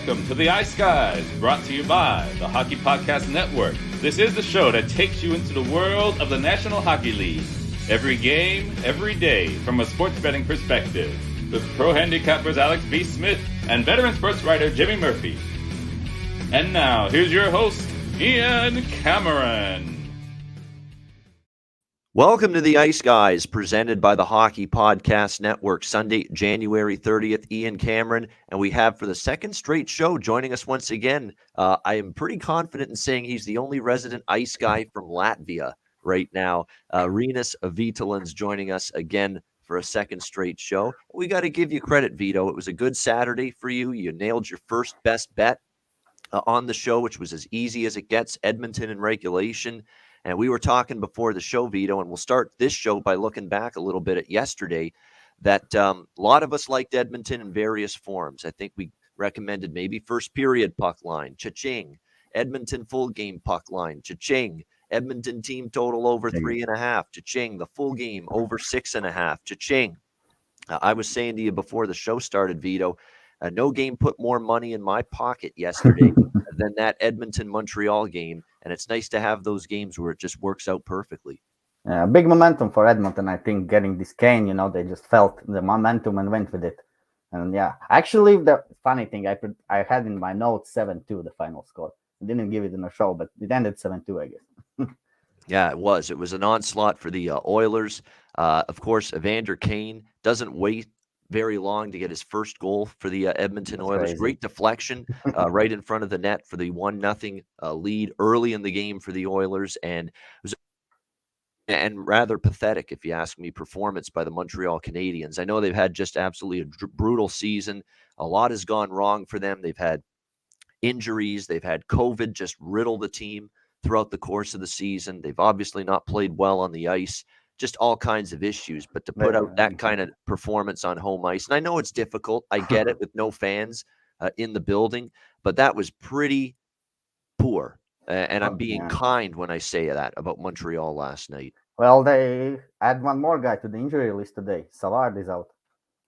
Welcome to the Ice Guys, brought to you by the Hockey Podcast Network. This is the show that takes you into the world of the National Hockey League. Every game, every day, from a sports betting perspective. With pro handicappers Alex B. Smith and veteran sports writer Jimmy Murphy. And now, here's your host, Ian Cameron. Welcome to the Ice Guys, presented by the Hockey Podcast Network. Sunday, January 30th, Ian Cameron, and we have for the second straight show joining us once again. I am pretty confident in saying he's the only resident Ice Guy from Latvia right now. Rinas Vitalin's joining us again for a second straight show. We got to give you credit, Vito. It was a good Saturday for you. You nailed your first best bet on the show, which was as easy as it gets, Edmonton in regulation. And we were talking before the show, Vito, and we'll start this show by looking back a little bit at yesterday, that a lot of us liked Edmonton in various forms. I think we recommended maybe first period puck line, cha-ching. Edmonton full game puck line, cha-ching. Edmonton team total over 3.5, cha-ching. The full game over 6.5, cha-ching. I was saying to you before the show started, Vito, no game put more money in my pocket yesterday than that Edmonton-Montreal game. And it's nice to have those games where it just works out perfectly. Big momentum for Edmonton, I think, getting this Kane, they just felt the momentum and went with it. And yeah, actually, the funny thing, I had in my notes 7-2, the final score. I didn't give it in the show, but it ended 7-2, I guess. Yeah, it was. It was an onslaught for the Oilers. Of course, Evander Kane doesn't wait very long to get his first goal for the Edmonton Oilers. Crazy. Great deflection right in front of the net for the 1-0 lead early in the game for the Oilers, and it was rather pathetic, if you ask me, performance by the Montreal Canadiens. I know they've had just absolutely a brutal season. A lot has gone wrong for them. They've had injuries. They've had COVID just riddle the team throughout the course of the season. They've obviously not played well on the ice. Just all kinds of issues, but to put out that kind of performance on home ice, and I know it's difficult. I get it with no fans in the building, but that was pretty poor. And I'm being kind when I say that about Montreal last night. Well, they add one more guy to the injury list today. Savard is out.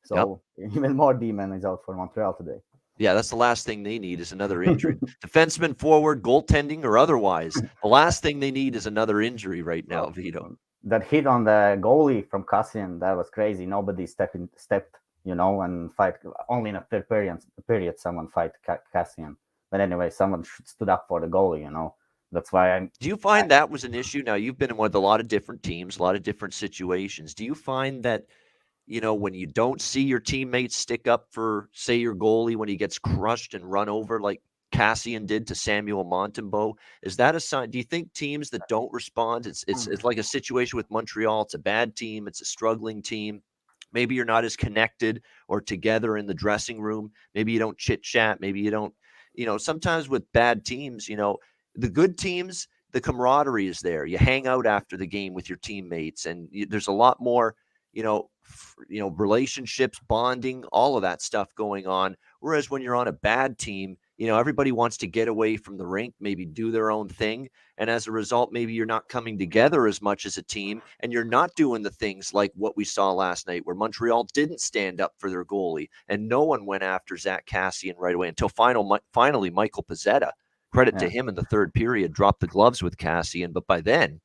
So even more demon is out for Montreal today. Yeah, that's the last thing they need is another injury. Defenseman, forward, goaltending, or otherwise. The last thing they need is another injury right now, Vito. That hit on the goalie from Cassian, that was crazy. Nobody stepped, and fight. Only in a third period someone fight Cassian. But anyway, someone stood up for the goalie, That's why Do you find that was an issue? Now, you've been with a lot of different teams, a lot of different situations. Do you find that, when you don't see your teammates stick up for, say, your goalie when he gets crushed and run over like Cassian did to Samuel Montembeault, is that a sign? Do you think teams that don't respond, it's like a situation with Montreal, it's a bad team, it's a struggling team, maybe you're not as connected or together in the dressing room, maybe you don't chit chat, maybe you don't, sometimes with bad teams, the good teams, the camaraderie is there, you hang out after the game with your teammates, and there's a lot more relationships, bonding, all of that stuff going on, whereas when you're on a bad team, everybody wants to get away from the rink, maybe do their own thing. And as a result, maybe you're not coming together as much as a team, and you're not doing the things like what we saw last night where Montreal didn't stand up for their goalie and no one went after Zach Cassian right away until finally Michael Pezzetta, credit to him in the third period, dropped the gloves with Cassian. But by then,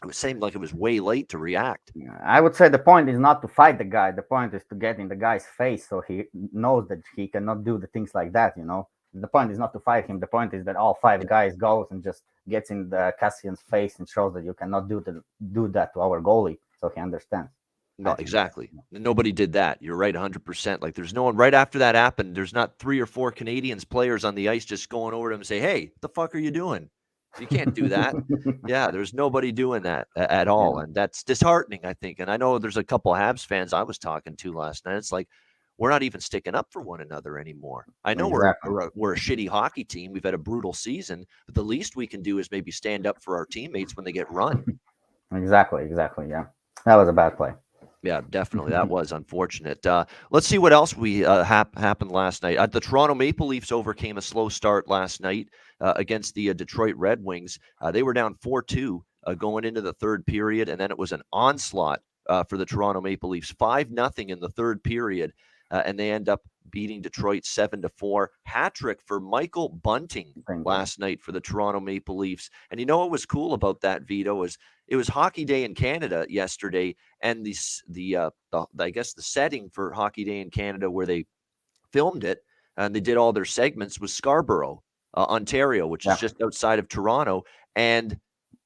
it seemed like it was way late to react. I would say the point is not to fight the guy. The point is to get in the guy's face so he knows that he cannot do the things like that, The point is not to fight him. The point is that all five guys goes and just gets in the Cassian's face and shows that you cannot do that to our goalie, so he understands. No, exactly. Nobody did that. You're right, 100%. Like, there's no one right after that happened. There's not 3 or 4 Canadiens players on the ice just going over to him and say, "Hey, what the fuck are you doing? You can't do that." Yeah, there's nobody doing that at all, and that's disheartening, I think. And I know there's a couple Habs fans I was talking to last night. It's like, we're not even sticking up for one another anymore. I know we're a shitty hockey team. We've had a brutal season, but the least we can do is maybe stand up for our teammates when they get run. Exactly. Yeah, that was a bad play. Yeah, definitely. That was unfortunate. Let's see what else happened last night. The Toronto Maple Leafs overcame a slow start last night against the Detroit Red Wings. They were down 4-2 going into the third period, and then it was an onslaught for the Toronto Maple Leafs, 5-0 in the third period, and they end up beating Detroit 7-4. Hat trick for Michael Bunting last night for the Toronto Maple Leafs. And you know what was cool about that, Vito, is it was Hockey Day in Canada yesterday, and I guess the setting for Hockey Day in Canada where they filmed it and they did all their segments was Scarborough, Ontario, which is just outside of Toronto. And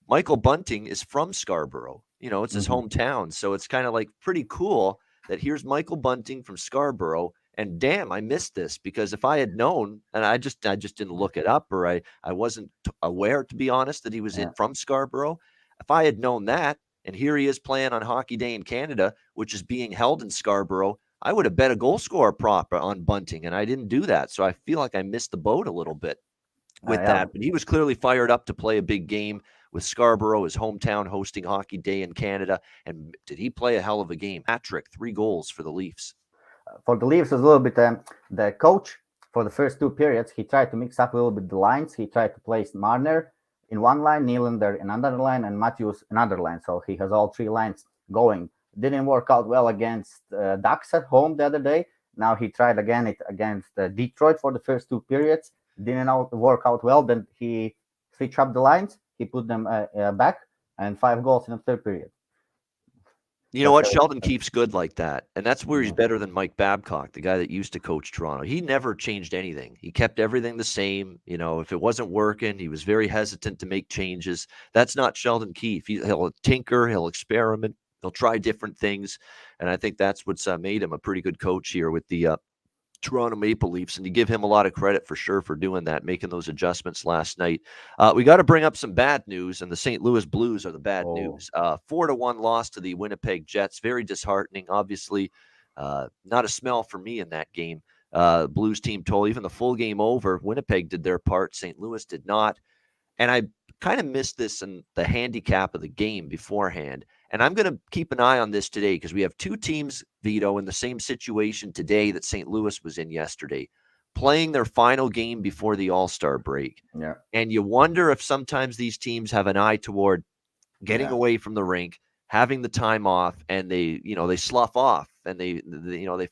Michael Bunting is from Scarborough. It's his hometown. So it's kind of like pretty cool that here's Michael Bunting from Scarborough. And damn, I missed this, because if I had known, and I just didn't look it up, or I wasn't aware, to be honest, that he was from Scarborough. If I had known that, and here he is playing on Hockey Day in Canada, which is being held in Scarborough, I would have bet a goal scorer prop on Bunting, and I didn't do that. So I feel like I missed the boat a little bit with that. But he was clearly fired up to play a big game with Scarborough, his hometown, hosting Hockey Day in Canada. And did he play a hell of a game? Hat trick, 3 goals for the Leafs. For the Leafs, was a little bit the coach for the first 2 periods. He tried to mix up a little bit the lines. He tried to place Marner in one line, Nylander in another line, and Matthews another line. So he has all 3 lines going. Didn't work out well against Ducks at home the other day. Now he tried again it against Detroit for the first 2 periods. Didn't work out well. Then he switched up the lines. He put them back, and 5 goals in the 3rd period. You know what? Sheldon Keefe's good like that. And that's where he's better than Mike Babcock, the guy that used to coach Toronto. He never changed anything. He kept everything the same. If it wasn't working, he was very hesitant to make changes. That's not Sheldon Keefe. He'll tinker, he'll experiment, he'll try different things. And I think that's what's made him a pretty good coach here with the Toronto Maple Leafs, and you give him a lot of credit for sure for doing that, making those adjustments last night. We got to bring up some bad news, and the St. Louis Blues are the bad news. 4-1 loss to the Winnipeg Jets. Very disheartening. Obviously, not a smell for me in that game. Blues team told even the full game over. Winnipeg did their part. St. Louis did not. And I kind of missed this in the handicap of the game beforehand. And I'm going to keep an eye on this today, because we have 2 teams, Vito, in the same situation today that St. Louis was in yesterday, playing their final game before the All-Star break. Yeah. And you wonder if sometimes these teams have an eye toward getting away from the rink, having the time off, and they slough off, and they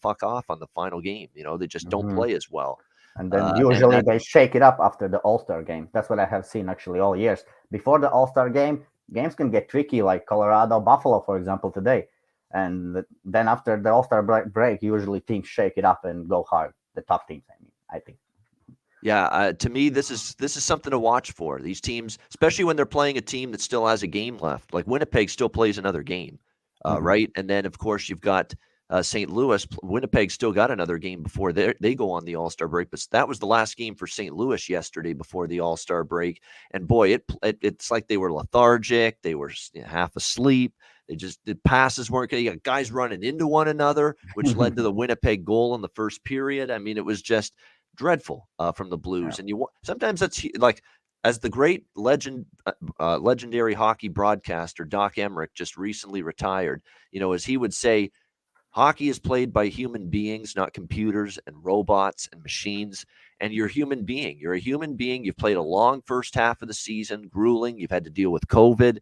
fuck off on the final game. They just don't play as well. And then usually they shake it up after the All-Star game. That's what I have seen actually all years. Before the All-Star game, games can get tricky, like Colorado, Buffalo, for example, today. And then after the All-Star break, usually teams shake it up and go hard. The top teams, I think. Yeah, to me, this is something to watch for. These teams, especially when they're playing a team that still has a game left. Like Winnipeg still plays another game, right? And then, of course, you've got St. Louis. Winnipeg still got another game before they go on the All-Star break. But that was the last game for St. Louis yesterday before the All-Star break. And boy, it's like they were lethargic. They were half asleep. The passes weren't getting. You got guys running into one another, which led to the Winnipeg goal in the first period. I mean, it was just dreadful from the Blues. And sometimes that's like, as the great legendary hockey broadcaster Doc Emmerich just recently retired, as he would say, hockey is played by human beings, not computers and robots and machines. And you're a human being. You're a human being. You've played a long first half of the season, grueling. You've had to deal with COVID.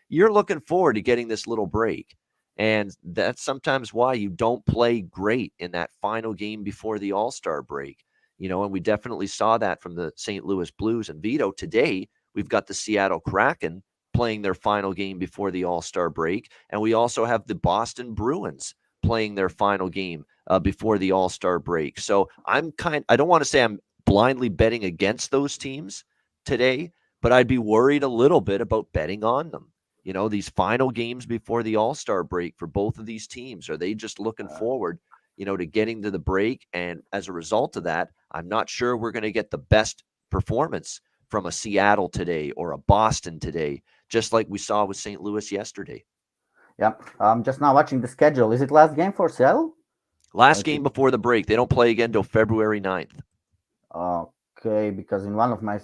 You're looking forward to getting this little break. And that's sometimes why you don't play great in that final game before the All-Star break. And we definitely saw that from the St. Louis Blues. And Vito, today, we've got the Seattle Kraken playing their final game before the All-Star break. And we also have the Boston Bruins playing their final game before the All-Star break. So I don't want to say I'm blindly betting against those teams today, but I'd be worried a little bit about betting on them. These final games before the All-Star break for both of these teams, are they just looking forward, to getting to the break? And as a result of that, I'm not sure we're going to get the best performance from a Seattle today or a Boston today, just like we saw with St. Louis yesterday. Yeah, I'm just now watching the schedule. Is it last game for Seattle? Last game before the break. They don't play again until February 9th. Okay, because in one of my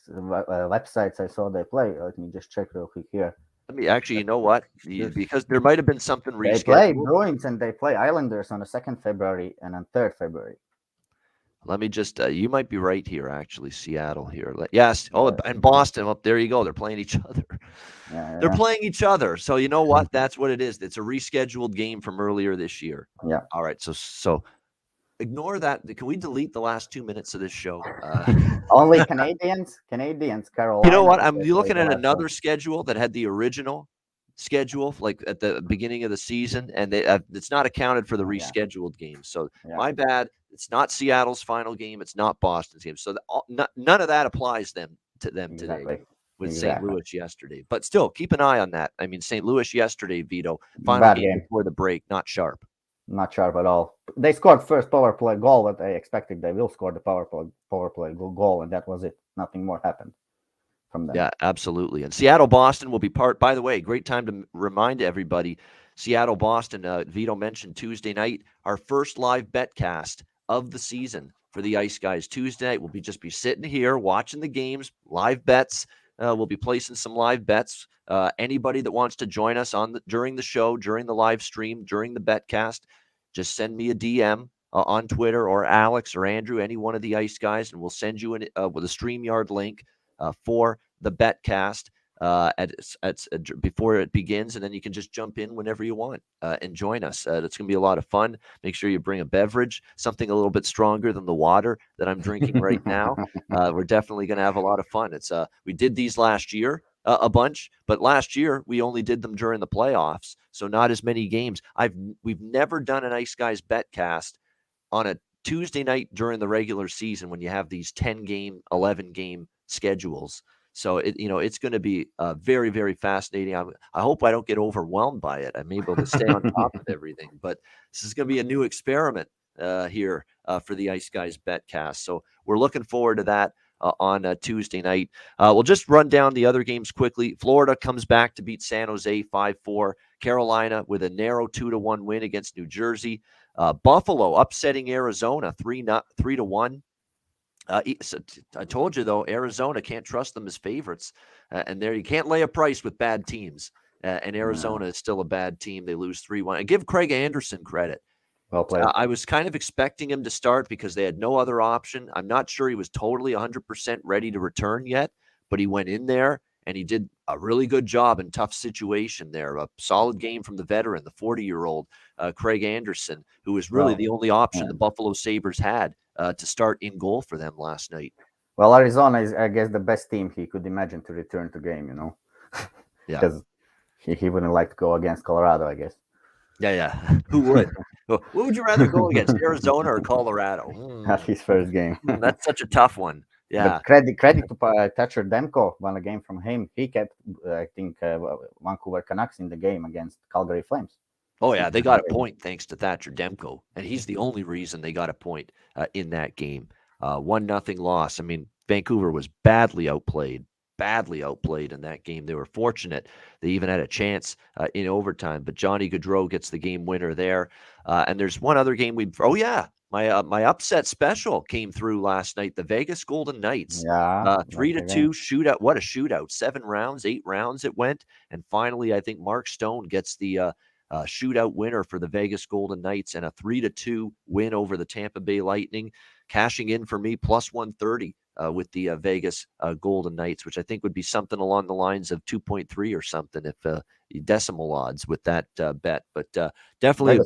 websites I saw they play. Let me just check real quick here. Let me actually, you know what? Because there might have been something rescheduled. They play Bruins and they play Islanders on the 2nd February and on 3rd February. Let me just, you might be right here, actually. Seattle here. Yes. Oh, and Boston. Up there you go. They're playing each other. They're playing each other. So you know what? That's what it is. It's a rescheduled game from earlier this year. Yeah. All right. So ignore that. Can we delete the last 2 minutes of this show? Only Canadians, Carolina. You know what? I'm looking at another schedule that had the original schedule, like at the beginning of the season, and it's not accounted for the rescheduled games. So my bad. It's not Seattle's final game. It's not Boston's game. So none of that applies to them today with St. Louis yesterday. But still, keep an eye on that. I mean, St. Louis yesterday, Vito, final game before the break, not sharp. Not sharp at all. They scored first power play goal, but I expected they will score the power play goal, and that was it. Nothing more happened from them. Yeah, absolutely. And Seattle-Boston will be by the way, great time to remind everybody, Seattle-Boston, Vito mentioned Tuesday night, our first live betcast of the season for the Ice Guys. Tuesday night, we'll just be sitting here watching the games, live bets. We'll be placing some live bets. Anybody that wants to join us during the show, during the live stream, during the betcast, just send me a DM on Twitter, or Alex or Andrew, any one of the Ice Guys, and we'll send you with a StreamYard link for the betcast before it begins, and then you can just jump in whenever you want and join us. It's going to be a lot of fun. Make sure you bring a beverage, something a little bit stronger than the water that I'm drinking right now. We're definitely going to have a lot of fun. We did these last year a bunch, but last year we only did them during the playoffs, so not as many games. We've never done an Ice Guys betcast on a Tuesday night during the regular season when you have these 10-game, 11-game schedules. So it's going to be very, very fascinating. I hope I don't get overwhelmed by it. I'm able to stay on top of everything. But this is going to be a new experiment here for the Ice Guys betcast. So we're looking forward to that on Tuesday night. We'll just run down the other games quickly. Florida comes back to beat San Jose 5-4. Carolina with a narrow 2-1 win against New Jersey. Buffalo upsetting Arizona 3-1. I told you, though, Arizona can't trust them as favorites. And there you can't lay a price with bad teams. And Arizona is still a bad team. They lose 3-1. And give Craig Anderson credit. Well played. I was kind of expecting him to start because they had no other option. I'm not sure he was totally 100% ready to return yet, but he went in there and he did a really good job in tough situation there. A solid game from the veteran, the 40-year-old Craig Anderson, who was really the only option the Buffalo Sabres had to start in goal for them last night. Well, Arizona is, I guess, the best team he could imagine to return to game, Yeah. Because he wouldn't like to go against Colorado, I guess. Yeah. Who would? What would you rather go against, Arizona or Colorado? That's his first game. That's such a tough one. Yeah. But credit to Thatcher Demko, won a game from him. He kept, I think, Vancouver Canucks in the game against Calgary Flames. Oh, yeah, they got a point thanks to Thatcher Demko, and he's the only reason they got a point in that game. 1-0 loss. I mean, Vancouver was badly outplayed in that game. They were fortunate. They even had a chance in overtime, but Johnny Gaudreau gets the game winner there. And there's one other game my upset special came through last night. The Vegas Golden Knights, 3-2 shootout. What a shootout! 7 rounds, 8 rounds it went, and finally, I think Mark Stone gets the shootout winner for the Vegas Golden Knights, and a 3-2 win over the Tampa Bay Lightning, cashing in for me plus 130 with the Vegas Golden Knights, which I think would be something along the lines of 2.3 or something if decimal odds with that bet. But definitely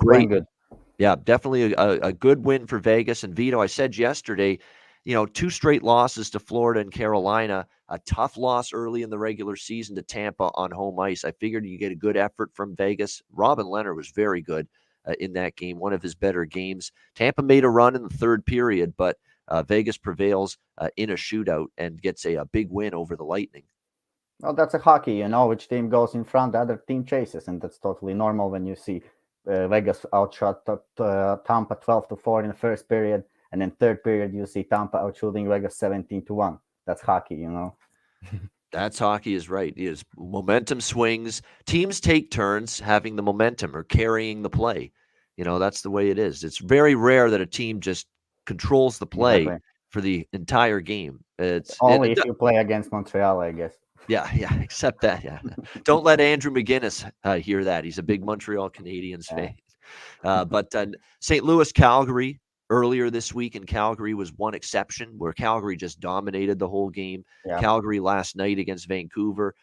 definitely a good win for Vegas. And Vito, I said yesterday, 2 straight losses to Florida and Carolina, a tough loss early in the regular season to Tampa on home ice. I figured you get a good effort from Vegas. Robin Leonard was very good in that game, one of his better games. Tampa made a run in the third period, but Vegas prevails in a shootout and gets a big win over the Lightning. Well, that's a hockey, which team goes in front, the other team chases, and that's totally normal when you see Vegas outshot Tampa 12-4 in the first period, and then third period you see Tampa outshooting Vegas 17-1. That's hockey, That's hockey is right. It is momentum swings. Teams take turns having the momentum or carrying the play. That's the way it is. It's very rare that a team just controls the play for the entire game. It's only if you play against Montreal, I guess. Yeah, except that. Yeah. Don't let Andrew McGinnis hear that. He's a big Montreal Canadiens fan. But St. Louis, Calgary, Earlier this week in Calgary was one exception where Calgary just dominated the whole game. Yeah. Calgary last night against Vancouver.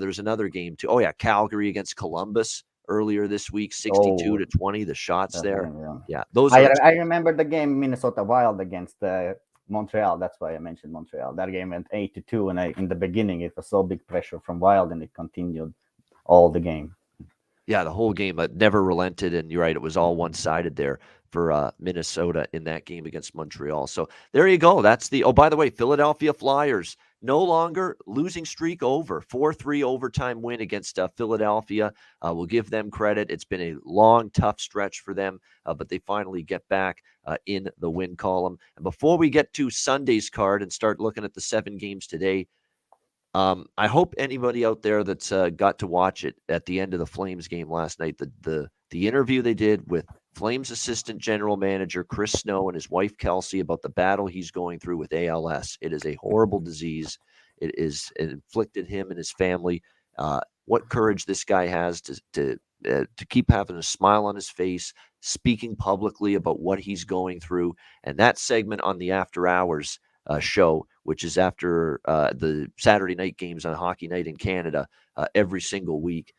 There's another game too. Oh yeah, Calgary against Columbus earlier this week, 62-20. The shots there. Yeah, those are. I remember the game Minnesota Wild against Montreal. That's why I mentioned Montreal. That game went 8-2, and in the beginning it was so big pressure from Wild, and it continued all the game. Yeah, the whole game never relented, and you're right, it was all one-sided there for Minnesota in that game against Montreal. So there you go. That's the. Oh, by the way, Philadelphia Flyers no longer losing streak over. 4-3 overtime win against Philadelphia. We'll give them credit. It's been a long, tough stretch for them, but they finally get back in the win column. And before we get to Sunday's card and start looking at the 7 games today, I hope anybody out there that's got to watch it at the end of the Flames game last night, the interview they did with Flames assistant general manager Chris Snow and his wife Kelsey about the battle he's going through with ALS. It is a horrible disease. It inflicted him and his family. What courage this guy has to keep having a smile on his face, speaking publicly about what he's going through. And that segment on the After Hours show, which is after the Saturday night games on Hockey Night in Canada every single week.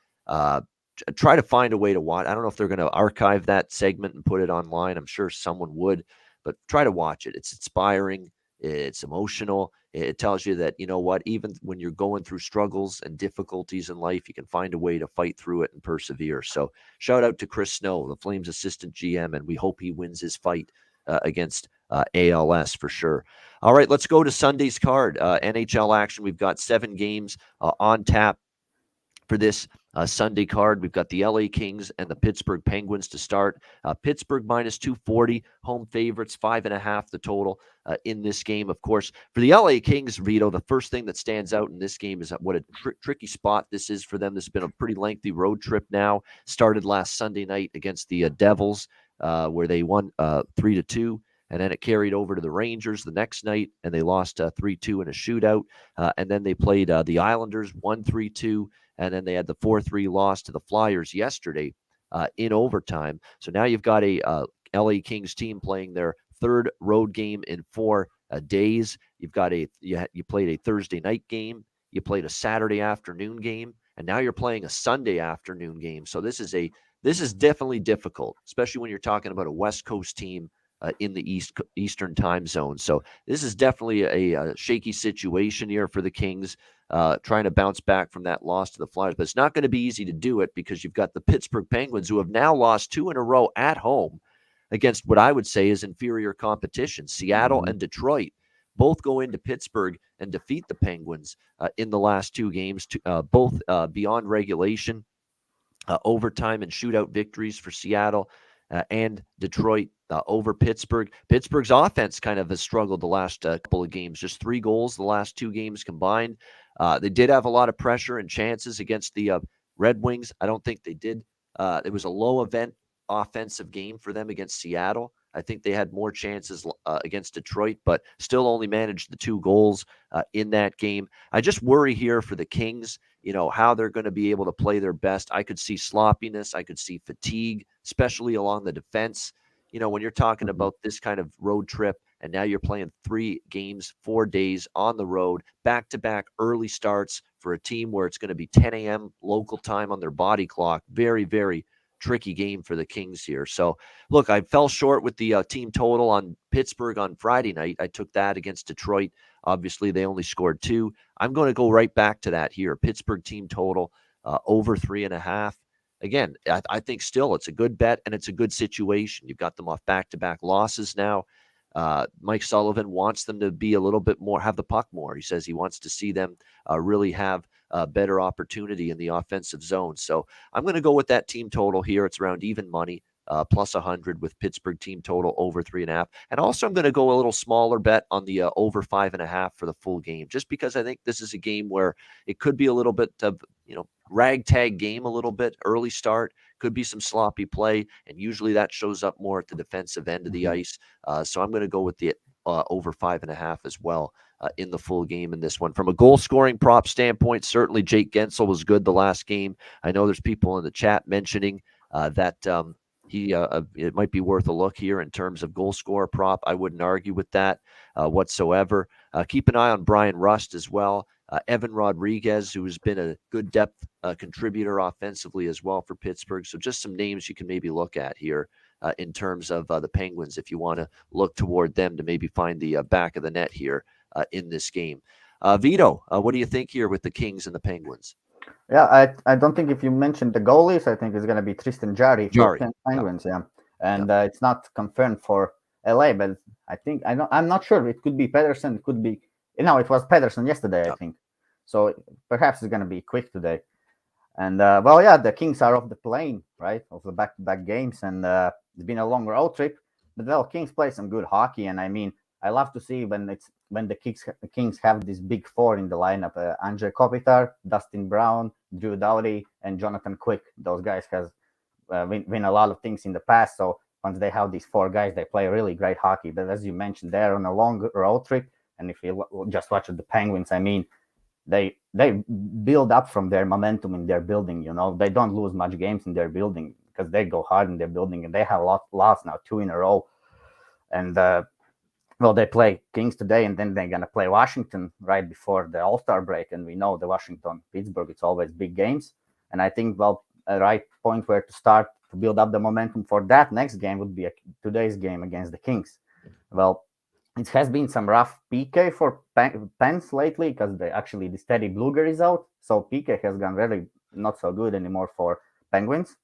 Try to find a way to watch. I don't know if they're going to archive that segment and put it online. I'm sure someone would, but try to watch it. It's inspiring. It's emotional. It tells you that, you know what, even when you're going through struggles and difficulties in life, you can find a way to fight through it and persevere. So shout out to Chris Snow, the Flames assistant GM, and we hope he wins his fight against ALS for sure. All right, let's go to Sunday's card. NHL action. We've got 7 games on tap for this Sunday card. We've got the LA Kings and the Pittsburgh Penguins to start. Pittsburgh minus 240, home favorites, 5.5 the total in this game. Of course, for the LA Kings, Vito, the first thing that stands out in this game is what a tricky spot this is for them. This has been a pretty lengthy road trip now. Started last Sunday night against the Devils, where they won 3-2. And then it carried over to the Rangers the next night, and they lost 3-2 in a shootout. And then they played the Islanders 1-3-2, and then they had the 4-3 loss to the Flyers yesterday in overtime. So now you've got a LA Kings team playing their third road game in 4 days. You've got you played a Thursday night game, you played a Saturday afternoon game, and now you're playing a Sunday afternoon game. So this is definitely difficult, especially when you're talking about a West Coast team in the Eastern time zone. So this is definitely a shaky situation here for the Kings, trying to bounce back from that loss to the Flyers. But it's not going to be easy to do it because you've got the Pittsburgh Penguins, who have now lost 2 in a row at home against what I would say is inferior competition. Seattle and Detroit both go into Pittsburgh and defeat the Penguins in the last 2 games, both beyond regulation, overtime and shootout victories for Seattle and Detroit over Pittsburgh. Pittsburgh's offense kind of has struggled the last couple of games, just 3 goals the last 2 games combined. They did have a lot of pressure and chances against the Red Wings. I don't think they did. It was a low event offensive game for them against Seattle. I think they had more chances against Detroit, but still only managed the 2 goals in that game. I just worry here for the Kings, how they're going to be able to play their best. I could see sloppiness. I could see fatigue, especially along the defense. When you're talking about this kind of road trip, and now you're playing 3 games, 4 days on the road, back-to-back early starts for a team where it's going to be 10 a.m. local time on their body clock. Very, very tricky game for the Kings here. So, look, I fell short with the team total on Pittsburgh on Friday night. I took that against Detroit. Obviously, they only scored 2. I'm going to go right back to that here. Pittsburgh team total over 3.5. Again, I think still it's a good bet and it's a good situation. You've got them off back-to-back losses now. Mike Sullivan wants them to be a little bit more, have the puck more. He says he wants to see them really have a better opportunity in the offensive zone. So I'm going to go with that team total here. It's around even money, plus 100 with Pittsburgh team total over 3.5. And also I'm going to go a little smaller bet on the over 5.5 for the full game, just because I think this is a game where it could be a little bit of, ragtag game, a little bit early start, could be some sloppy play. And usually that shows up more at the defensive end of the ice. So I'm going to go with the over 5.5 as well in the full game in this one. From a goal scoring prop standpoint, certainly Jake Gensel was good the last game. I know there's people in the chat mentioning that it might be worth a look here in terms of goal scorer prop. I wouldn't argue with that whatsoever. Keep an eye on Brian Rust as well. Evan Rodriguez, who has been a good depth contributor offensively as well for Pittsburgh. So just some names you can maybe look at here in terms of the Penguins if you want to look toward them to maybe find the back of the net here in this game. Vito, what do you think here with the Kings and the Penguins? Yeah, I don't think if you mentioned the goalies, I think it's going to be Tristan Jarry for Penguins. Yeah, and it's not confirmed for LA, but I'm not sure. It could be Pedersen. It could be it was Pedersen yesterday, I think. So perhaps it's going to be quick today. And the Kings are off the plane, right, of the back-to-back games, and it's been a long road trip. But Kings play some good hockey, and I mean, I love to see when the Kings have this big four in the lineup: Andrei Kopitar, Dustin Brown, Drew Doughty, and Jonathan Quick. Those guys has win a lot of things in the past. So once they have these four guys, they play really great hockey. But as you mentioned, they're on a long road trip, and if you just watch the Penguins, I mean, they build up from their momentum in their building. They don't lose much games in their building because they go hard in their building, and they have lost now 2 in a row. And they play Kings today, and then they're gonna play Washington right before the All-Star break. And we know the Washington-Pittsburgh, it's always big games. And I think a right point where to start to build up the momentum for that next game would be today's game against the Kings. Well, it has been some rough PK for Pence lately because the steady Bluger is out. So PK has gone really not so good anymore for Penguins.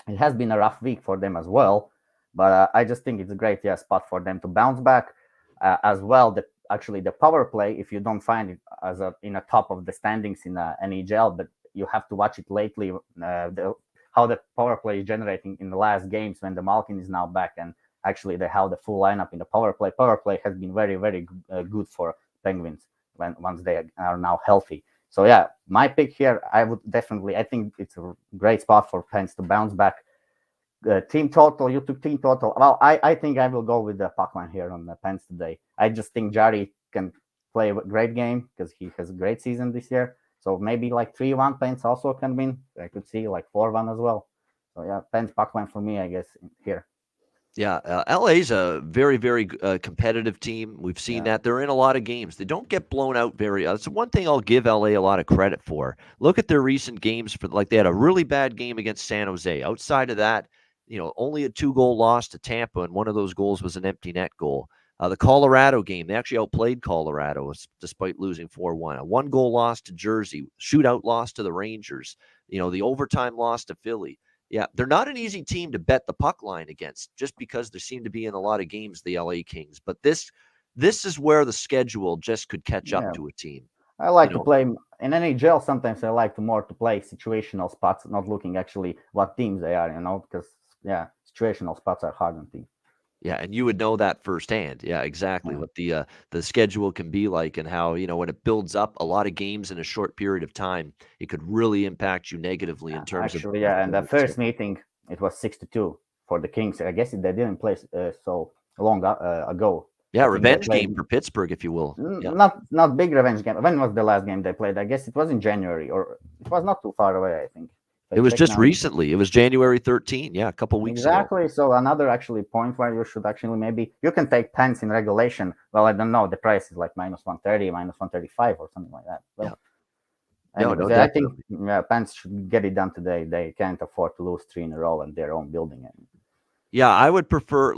It has been a rough week for them as well. But I just think it's a great spot for them to bounce back. As well, the power play, if you don't find it as in a top of the standings in NHL, but you have to watch it lately, how the power play is generating in the last games when the Malkin is now back, and actually they have the full lineup in the power play. Power play has been very, very good for Penguins once they are now healthy. So yeah, my pick here, I think it's a great spot for Pence to bounce back. Team total, you took team total. Well, I think I will go with the puck line here on the Pens today. I just think Jarry can play a great game because he has a great season this year. So maybe like 3-1 Pens also can win. I could see like 4-1 as well. So yeah, Pens puck line for me, I guess, here. Yeah, LA's a very, very competitive team. We've seen that. They're in a lot of games. They don't get blown out very. That's one thing I'll give LA a lot of credit for. Look at their recent games. They had a really bad game against San Jose. Outside of that, only a 2-goal loss to Tampa, and one of those goals was an empty net goal. The Colorado game, they actually outplayed Colorado despite losing 4-1. A 1-goal loss to Jersey, shootout loss to the Rangers, the overtime loss to Philly. Yeah, they're not an easy team to bet the puck line against just because they seem to be in a lot of games, the LA Kings. But this is where the schedule just could catch up to a team. I like to play in NHL. Sometimes I like to play situational spots, not looking actually what teams they are, because situational spots are hard on teams. Yeah, and you would know that firsthand. Yeah, exactly. What the schedule can be like, and how when it builds up a lot of games in a short period of time, it could really impact you negatively in terms of. Actually, and the first meeting it was 6-2 for the Kings. I guess they didn't play so long ago. Yeah, revenge game for Pittsburgh, if you will. Not big revenge game. When was the last game they played? I guess it was in January, or it was not too far away, I think. It was just recently. It was January 13. Yeah, a couple weeks ago. Exactly. So another point where you should actually maybe you can take Pence in regulation. Well, I don't know. The price is like -130, -135, or something like that. Well, I think Pence should get it done today. They can't afford to lose 3 in a row in their own building. Yeah, I would prefer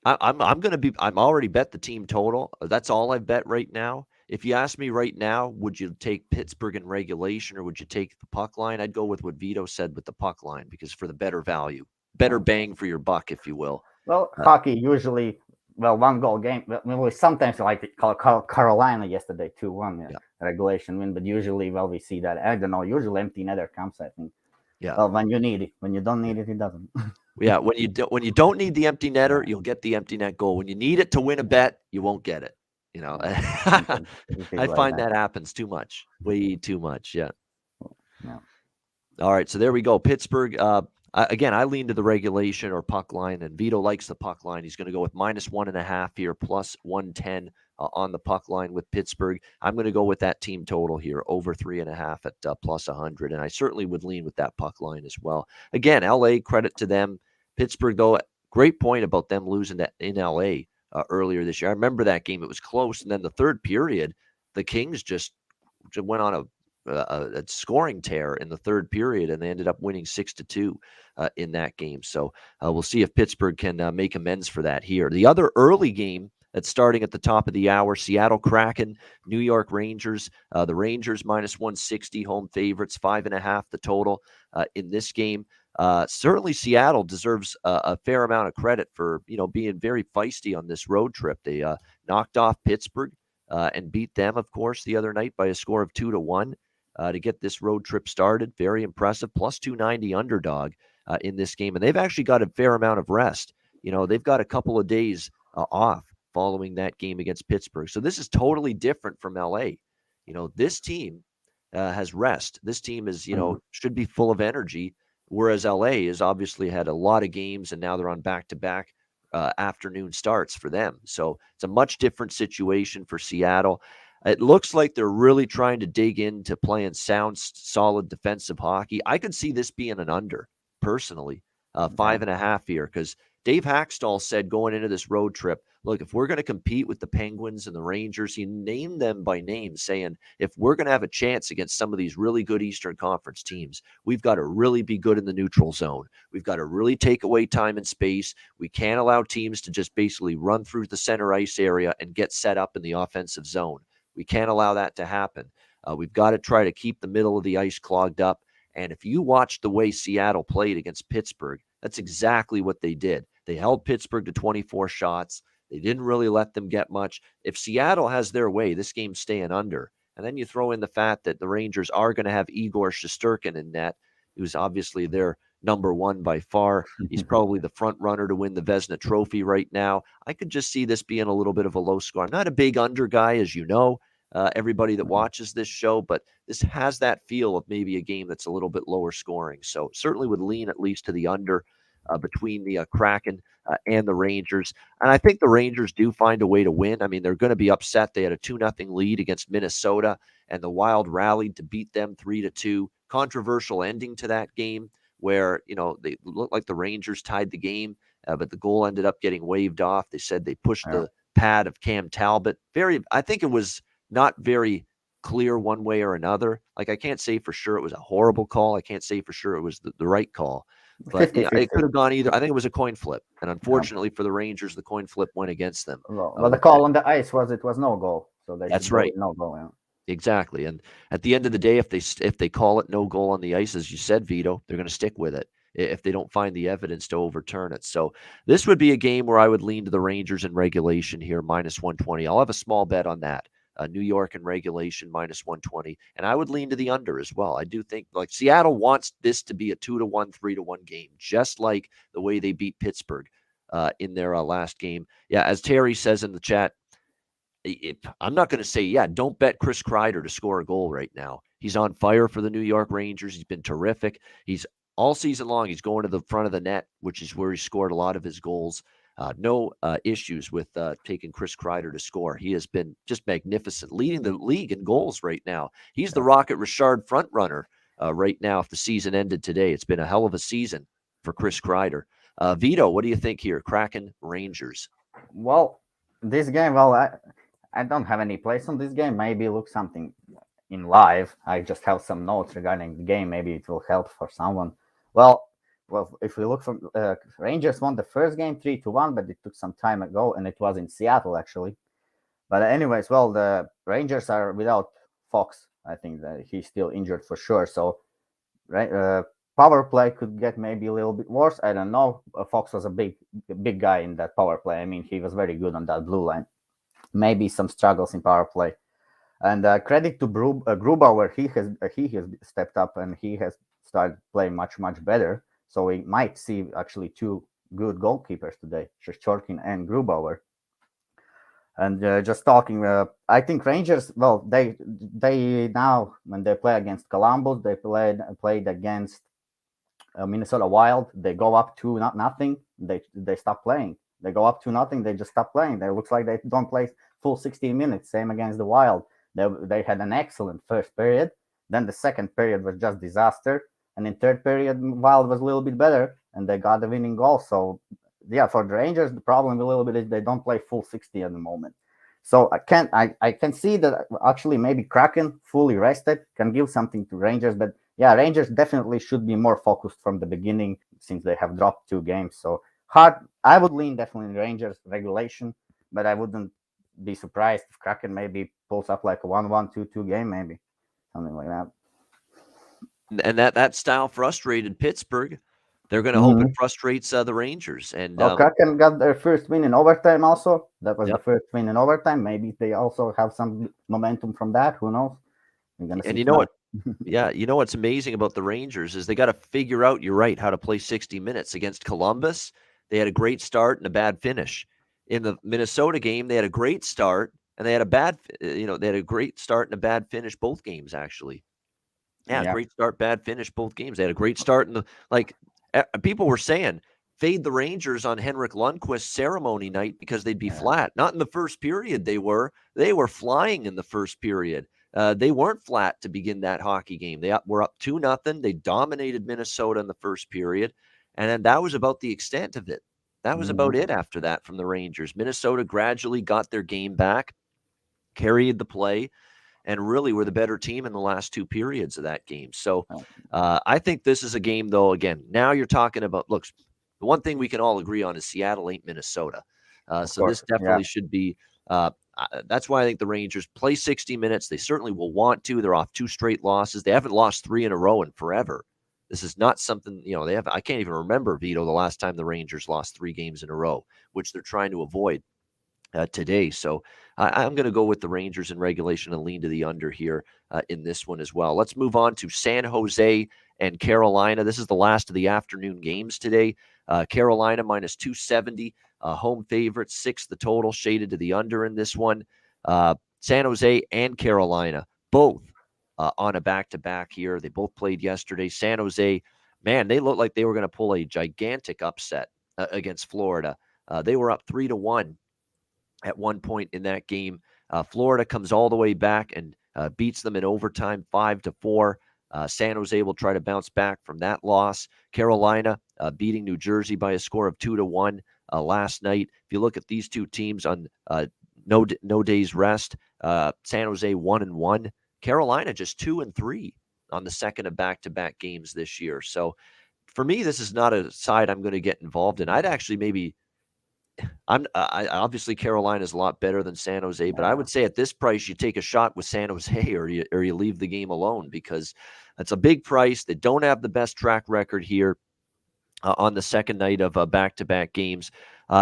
I'm already bet the team total. That's all I bet right now. If you ask me right now, would you take Pittsburgh in regulation or would you take the puck line? I'd go with what Vito said with the puck line because for the better value, better bang for your buck, if you will. Well, hockey usually, 1-goal game. Well, sometimes like Carolina yesterday, 2-1 regulation win, but usually, we see that. I don't know. Usually empty netter comes, I think. Yeah. Well, when you need it. When you don't need it, it doesn't. Yeah, when you don't need the empty netter, you'll get the empty net goal. When you need it to win a bet, you won't get it. I find that happens too much, way too much. Yeah. All right, so there we go. Pittsburgh. Again, I lean to the regulation or puck line, and Vito likes the puck line. He's going to go with -1.5 here, +110 on the puck line with Pittsburgh. I'm going to go with that team total here, over 3.5 at +100, and I certainly would lean with that puck line as well. Again, LA, credit to them. Pittsburgh, though, great point about them losing in LA earlier this year. I remember that game. It was close. And then the third period, the Kings just went on a scoring tear in the third period, and they ended up winning 6-2 in that game. So we'll see if Pittsburgh can make amends for that here. The other early game that's starting at the top of the hour, Seattle Kraken, New York Rangers. The Rangers minus 160, home favorites, 5.5 the total in this game. Certainly Seattle deserves a fair amount of credit for, being very feisty on this road trip. They knocked off Pittsburgh and beat them, of course, the other night by a score of 2-1 to get this road trip started. Very impressive. Plus 290 underdog in this game. And they've actually got a fair amount of rest. They've got a couple of days off following that game against Pittsburgh. So this is totally different from LA. This team has rest. This team is, should be full of energy, whereas LA has obviously had a lot of games and now they're on back-to-back afternoon starts for them. So it's a much different situation for Seattle. It looks like they're really trying to dig into playing sound, solid defensive hockey. I could see this being an under, personally, 5.5 here, because Dave Hackstall said going into this road trip, look, if we're going to compete with the Penguins and the Rangers, he named them by name, saying, if we're going to have a chance against some of these really good Eastern Conference teams, we've got to really be good in the neutral zone. We've got to really take away time and space. We can't allow teams to just basically run through the center ice area and get set up in the offensive zone. We can't allow that to happen. We've got to try to keep the middle of the ice clogged up. And if you watch the way Seattle played against Pittsburgh, that's exactly what they did. They held Pittsburgh to 24 shots. They didn't really let them get much. If Seattle has their way, this game's staying under. And then you throw in the fact that the Rangers are going to have Igor Shesterkin in net, who's obviously their number one by far. He's probably the front runner to win the Vezina Trophy right now. I could just see this being a little bit of a low score. I'm not a big under guy, as you know, everybody that watches this show, but this has that feel of maybe a game that's a little bit lower scoring. So certainly would lean at least to the under between the Kraken and the Rangers. And I think the Rangers do find a way to win. I mean, they're going to be upset. They had a 2-0 lead against Minnesota, and the Wild rallied to beat them 3-2. Controversial ending to that game where, they looked like the Rangers tied the game, but the goal ended up getting waved off. They said they pushed the pad of Cam Talbot. I think it was not very clear one way or another. Like, I can't say for sure it was a horrible call. I can't say for sure it was the right call. But it could have gone either. I think it was a coin flip. And unfortunately for the Rangers, the coin flip went against them. Well, the call on the ice was no goal. So that's right. No goal. Yeah. Exactly. And at the end of the day, if they call it no goal on the ice, as you said, Vito, they're going to stick with it if they don't find the evidence to overturn it. So this would be a game where I would lean to the Rangers in regulation here, minus 120. I'll have a small bet on that. New York in regulation, minus 120. And I would lean to the under as well. I do think, like, Seattle wants this to be a 2-1, 3-1 game, just like the way they beat Pittsburgh in their last game. Yeah, as Terry says in the chat, I'm not going to say, don't bet Chris Kreider to score a goal right now. He's on fire for the New York Rangers. He's been terrific. He's all season long, he's going to the front of the net, which is where he scored a lot of his goals. No issues with taking Chris Kreider to score. He has been just magnificent, leading the league in goals right now. He's the Rocket Richard front runner right now if the season ended today. It's been a hell of a season for Chris Kreider. Vito, what do you think here? Kraken, Rangers. Well, this game, I don't have any place on this game. Maybe look something in live. I just have some notes regarding the game. Maybe it will help for someone. Well, if we look from Rangers won the first game 3-1, but it took some time ago, and it was in Seattle actually. But anyways, the Rangers are without Fox. I think that he's still injured for sure. So, power play could get maybe a little bit worse. I don't know. Fox was a big guy in that power play. I mean, he was very good on that blue line. Maybe some struggles in power play. And credit to Grubauer, he has stepped up and he has started playing much better. So we might see actually two good goalkeepers today, Shesterkin and Grubauer. And just talking, I think Rangers. Well, they now when they play against Columbus, they played against Minnesota Wild. They go up 2-0. They stop playing. They go up 2-0. They just stop playing. It looks like they don't play full 16 minutes. Same against the Wild. They had an excellent first period. Then the second period was just disaster. And in third period, Wild was a little bit better. and they got the winning goal. So yeah, for the Rangers, the problem a little bit is they don't play full 60 at the moment. So I can see that actually maybe Kraken fully rested can give something to Rangers, but yeah, Rangers definitely should be more focused from the beginning since they have dropped 2 games. So hard, I would lean definitely Rangers regulation, but I wouldn't be surprised if Kraken maybe pulls up like a 1-1, 2-2 game, maybe something like that. And that style frustrated Pittsburgh. They're going to hope it frustrates the Rangers. And Well, Kraken got their first win in overtime also. That was Yep. the first win in overtime. Maybe they also have some momentum from that. Who knows? We're gonna see and you know tonight. what? Yeah, you know what's amazing about the Rangers is they got to figure out, you're right, how to play 60 minutes. Against Columbus, they had a great start and a bad finish. In the Minnesota game, they had a great start and they had they had a great start and a bad finish both games, actually. Yeah, Yeah. great start, bad finish both games. They had a great start in the people were saying fade the Rangers on Henrik Lundqvist's ceremony night because they'd be flat. Not in the first period. They were flying in the first period. They weren't flat to begin that hockey game. They were up 2-0. They dominated Minnesota in the first period, and then that was about the extent of it. That was about it after that from the Rangers. Minnesota gradually got their game back, carried the play, and really were the better team in the last 2 periods of that game. So I think this is a game, though, again, now you're talking about, look, the one thing we can all agree on is Seattle ain't Minnesota. So course, this definitely should be that's why I think the Rangers play 60 minutes. They certainly will want to. They're off 2 straight losses. They haven't lost 3 in a row in forever. This is not something, they have. I can't even remember, Vito, the last time the Rangers lost 3 games in a row, which they're trying to avoid today. So I'm going to go with the Rangers in regulation and lean to the under here in this one as well. Let's move on to San Jose and Carolina. This is the last of the afternoon games today. Carolina minus 270, home favorite, 6 the total, shaded to the under in this one. San Jose and Carolina, both on a back-to-back here. They both played yesterday. San Jose, man, they looked like they were going to pull a gigantic upset against Florida. They were up 3-1 at one point in that game. Florida comes all the way back and beats them in overtime 5-4. San Jose will try to bounce back from that loss. Carolina beating New Jersey by a score of 2-1 last night. If you look at these two teams on no days rest, San Jose 1-1. Carolina just 2-3 on the second of back-to-back games this year. So for me, this is not a side I'm going to get involved in. I'd actually maybe obviously Carolina is a lot better than San Jose, but I would say at this price you take a shot with San Jose or you leave the game alone because it's a big price. They don't have the best track record here on the second night of back-to-back games.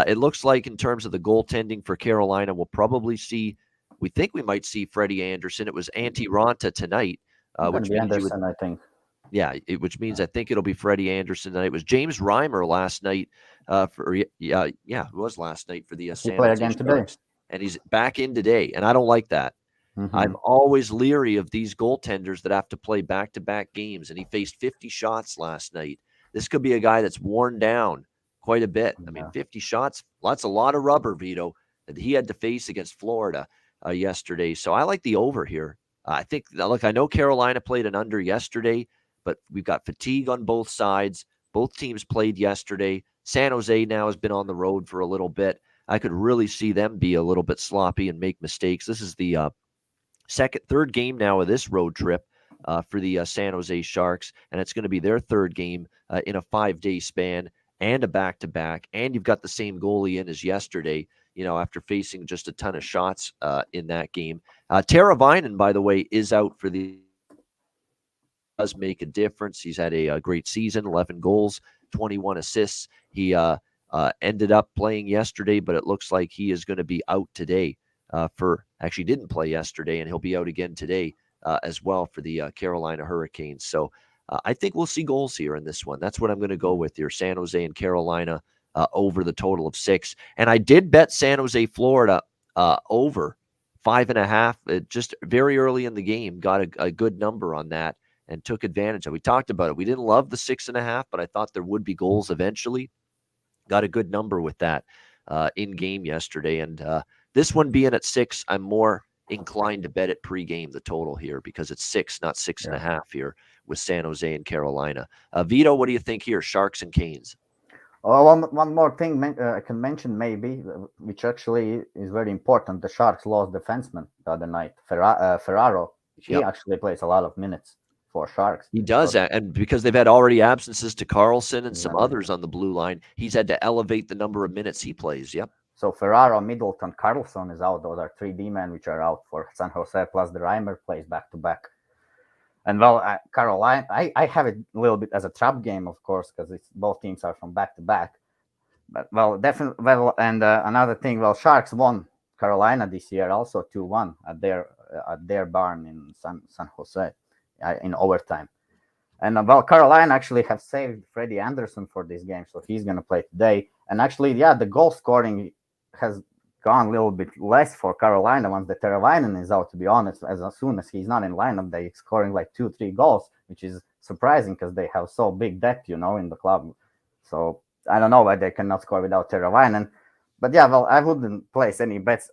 It looks like in terms of the goaltending for Carolina, we think we might see Freddie Anderson. It was Antti Raanta tonight, which means Anderson, I think. Yeah, which means I think it'll be Freddie Anderson tonight. It was James Reimer last night it was last night for the San Jose again Sharks, today. and he's back in today, and I don't like that. I'm always leery of these goaltenders that have to play back-to-back games, and he faced 50 shots last night. This could be a guy that's worn down quite a bit. I mean, 50 shots, that's a lot of rubber, Vito, that he had to face against Florida yesterday. So I like the over here. I think, look, I know Carolina played an under yesterday, but we've got fatigue on both sides. Both teams played yesterday. San Jose now has been on the road for a little bit. I could really see them be a little bit sloppy and make mistakes. This is the third game now of this road trip for the San Jose Sharks, and it's going to be their third game in a 5-day span and a back-to-back, and you've got the same goalie in as yesterday, after facing just a ton of shots in that game. Tara Vinen, by the way, is out for the does make a difference. He's had a great season, 11 goals, 21 assists. He ended up playing yesterday, but it looks like he is going to be out today actually didn't play yesterday, and he'll be out again today as well for the Carolina Hurricanes. So I think we'll see goals here in this one. That's what I'm going to go with here, San Jose and Carolina over the total of 6. And I did bet San Jose, Florida over 5.5 just very early in the game, got a good number on that and took advantage of it. We talked about it. We didn't love the 6.5, but I thought there would be goals eventually. Got a good number with that in game yesterday. And this one being at 6, I'm more inclined to bet it pregame the total here because it's 6, not 6.5 here with San Jose and Carolina. Vito, what do you think here? Sharks and Canes. Oh, one more thing I can mention maybe, which actually is very important. The Sharks lost defenseman the other night, Ferraro. He actually plays a lot of minutes for Sharks. He does that, and because they've had already absences to Carlson and some others on the blue line, he's had to elevate the number of minutes he plays. Yep. So Ferraro, Middleton, Carlson is out. Those are 3 D-men which are out for San Jose, plus the Reimer plays back-to-back. And well, Carolina, I have it a little bit as a trap game, of course, because both teams are from back-to-back. But well, definitely, and another thing, Sharks won Carolina this year also 2-1 at their barn in San Jose in overtime. And Carolina actually have saved Freddie Anderson for this game, so he's going to play today. And actually, the goal scoring has gone a little bit less for Carolina once the Teravainen is out, to be honest. As soon as he's not in lineup, they're scoring like 2-3 goals, which is surprising because they have so big depth, in the club. So I don't know why they cannot score without Teravainen. But I wouldn't place any bets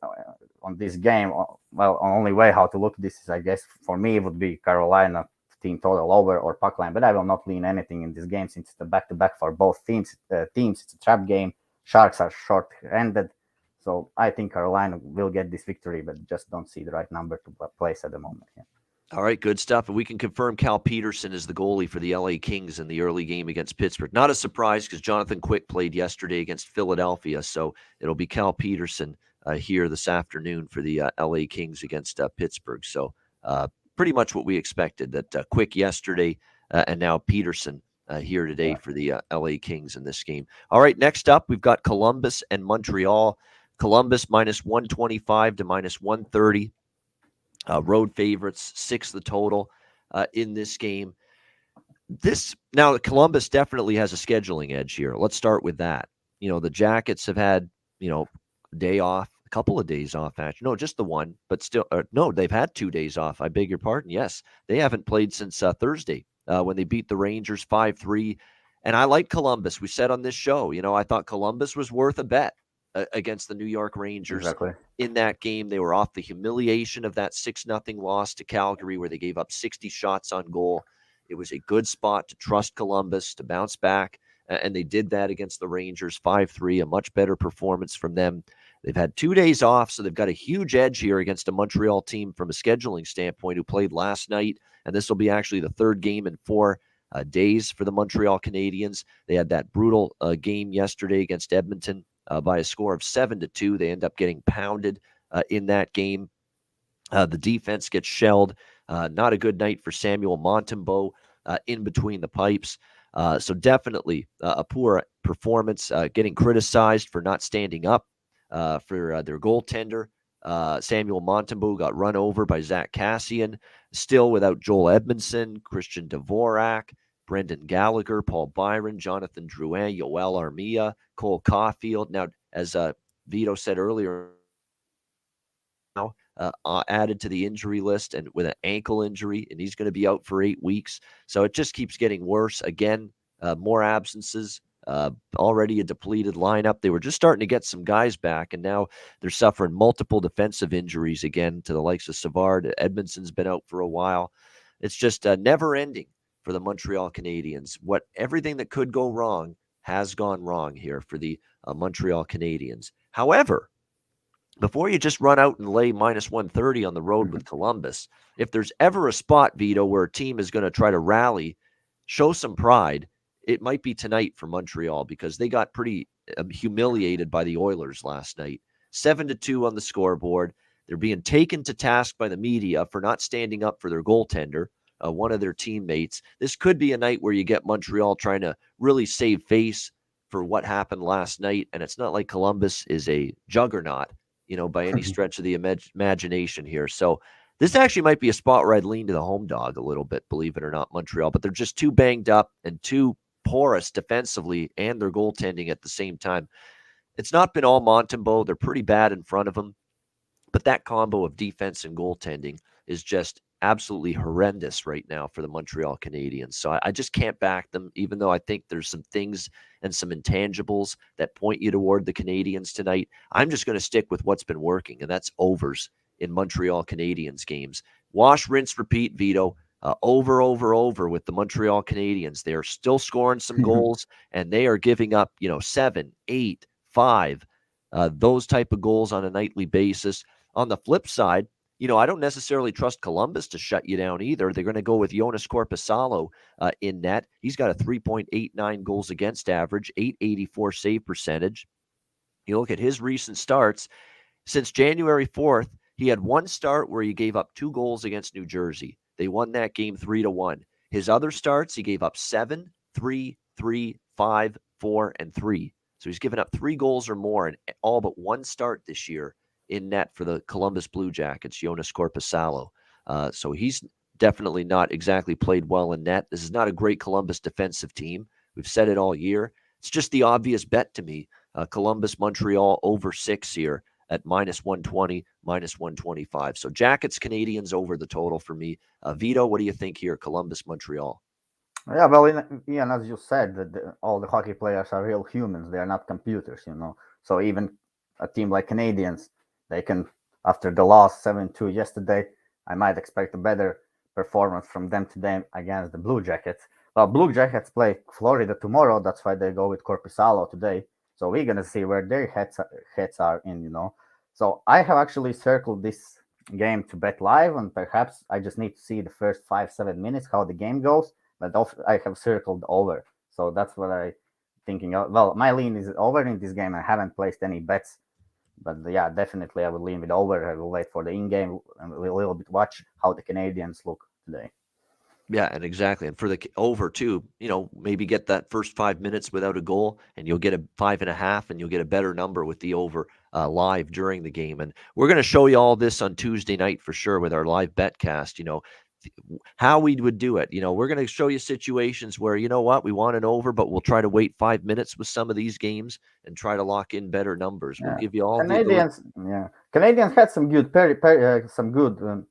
on this game. Well, only way how to look at this is, I guess, for me, it would be Carolina team total over or puck line. But I will not lean anything in this game since it's a back-to-back for both teams. It's a trap game. Sharks are short-handed. So I think Carolina will get this victory, but just don't see the right number to place at the moment. Yeah. All right, good stuff. And we can confirm Cal Peterson is the goalie for the LA Kings in the early game against Pittsburgh. Not a surprise because Jonathan Quick played yesterday against Philadelphia. So it'll be Cal Peterson here this afternoon for the LA Kings against Pittsburgh. So pretty much what we expected, that Quick yesterday and now Peterson here today for the LA Kings in this game. All right, next up, we've got Columbus and Montreal. Columbus minus 125 to minus 130. Road favorites, 6 the total in this game. Now, Columbus definitely has a scheduling edge here. Let's start with that. The Jackets have had, day off, a couple of days off, actually. No, just the one, but still, no, they've had 2 days off. I beg your pardon. Yes, they haven't played since Thursday when they beat the Rangers 5-3. And I like Columbus. We said on this show, I thought Columbus was worth a bet against the New York Rangers in that game. They were off the humiliation of that 6-0 loss to Calgary where they gave up 60 shots on goal. It was a good spot to trust Columbus to bounce back, and they did that against the Rangers 5-3, a much better performance from them. They've had 2 days off, so they've got a huge edge here against a Montreal team from a scheduling standpoint who played last night, and this will be actually the 3rd game in 4 days for the Montreal Canadiens. They had that brutal game yesterday against Edmonton by a score of 7-2. They end up getting pounded in that game. The defense gets shelled. Not a good night for Samuel Montembeault in between the pipes. So definitely a poor performance, getting criticized for not standing up for their goaltender. Samuel Montembeault got run over by Zach Kassian, still without Joel Edmondson, Christian Dvorak, Brendan Gallagher, Paul Byron, Jonathan Drouin, Yoel Armia, Cole Caulfield. Now, as Vito said earlier, now added to the injury list and with an ankle injury, and he's going to be out for 8 weeks. So it just keeps getting worse. Again, more absences, already a depleted lineup. They were just starting to get some guys back, and now they're suffering multiple defensive injuries again to the likes of Savard. Edmondson's been out for a while. It's just never ending for the Montreal Canadiens. Everything that could go wrong has gone wrong here for the Montreal Canadiens. However, before you just run out and lay minus 130 on the road with Columbus, if there's ever a spot, Vito, where a team is going to try to rally, show some pride, it might be tonight for Montreal because they got pretty humiliated by the Oilers last night. 7-2 on the scoreboard. They're being taken to task by the media for not standing up for their goaltender, one of their teammates. This could be a night where you get Montreal trying to really save face for what happened last night. And it's not like Columbus is a juggernaut, by any stretch of the imagination here. So this actually might be a spot where I'd lean to the home dog a little bit, believe it or not, Montreal. But they're just too banged up and too porous defensively and their goaltending at the same time. It's not been all Montembeault. They're pretty bad in front of him. But that combo of defense and goaltending is just absolutely horrendous right now for the Montreal Canadiens. So I just can't back them, even though I think there's some things and some intangibles that point you toward the Canadiens tonight. I'm just going to stick with what's been working, and that's overs in Montreal Canadiens games. Wash, rinse, repeat, Vito. Over with the Montreal Canadiens. They are still scoring some goals, and they are giving up, 7, 8, 5, those type of goals on a nightly basis. On the flip side, I don't necessarily trust Columbus to shut you down either. They're going to go with Jonas Korpisalo in net. He's got a 3.89 goals against average, 884 save percentage. You look at his recent starts. Since January 4th, he had one start where he gave up 2 goals against New Jersey. They won that game 3-1. His other starts, he gave up 7, 3, 3, 5, 4, and 3. So he's given up 3 goals or more in all but one start this year in net for the Columbus Blue Jackets, Jonas Korpisalo. So he's definitely not exactly played well in net. This is not a great Columbus defensive team. We've said it all year. It's just the obvious bet to me. Columbus, Montreal over 6 here at -120, -125. So Jackets, Canadiens over the total for me. Vito, what do you think here? Columbus, Montreal. Yeah, well, Ian, as you said, all the hockey players are real humans. They are not computers, So even a team like Canadiens, they can, after the loss 7-2 yesterday, I might expect a better performance from them today against the Blue Jackets. Well, Blue Jackets play Florida tomorrow. That's why they go with Korpisalo today. So we're going to see where their heads are in, So I have actually circled this game to bet live, and perhaps I just need to see the first 5-7 minutes, how the game goes. But I have circled over. So that's what I'm thinking of. Well, my lean is over in this game. I haven't placed any bets. But yeah, definitely I will lean with over. I will wait for the in-game and a little bit watch how the Canadiens look today. Yeah, and exactly. And for the over too, maybe get that first 5 minutes without a goal, and you'll get a 5.5, and you'll get a better number with the over live during the game. And we're going to show you all this on Tuesday night for sure with our live betcast, how we would do it. We're going to show you situations where, we want an over, but we'll try to wait 5 minutes with some of these games and try to lock in better numbers. We'll give you all Canadiens had some good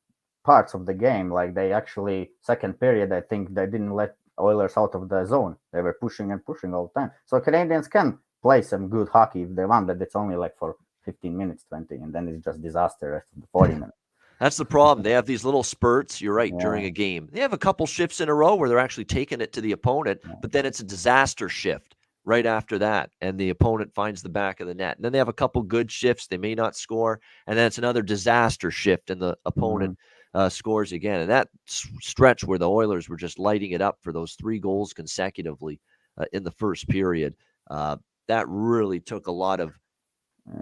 parts of the game. Like they actually, second period, I think they didn't let Oilers out of the zone. They were pushing and pushing all the time. So Canadiens can play some good hockey if they want, but it's only like for 15 minutes, 20, and then it's just disaster rest of the 40 minutes. That's the problem. They have these little spurts, you're right, during a game. They have a couple shifts in a row where they're actually taking it to the opponent, but then it's a disaster shift right after that, and the opponent finds the back of the net. And then they have a couple good shifts. They may not score, and then it's another disaster shift, and the opponent scores again. And that stretch where the Oilers were just lighting it up for those 3 goals consecutively in the first period, that really took a lot of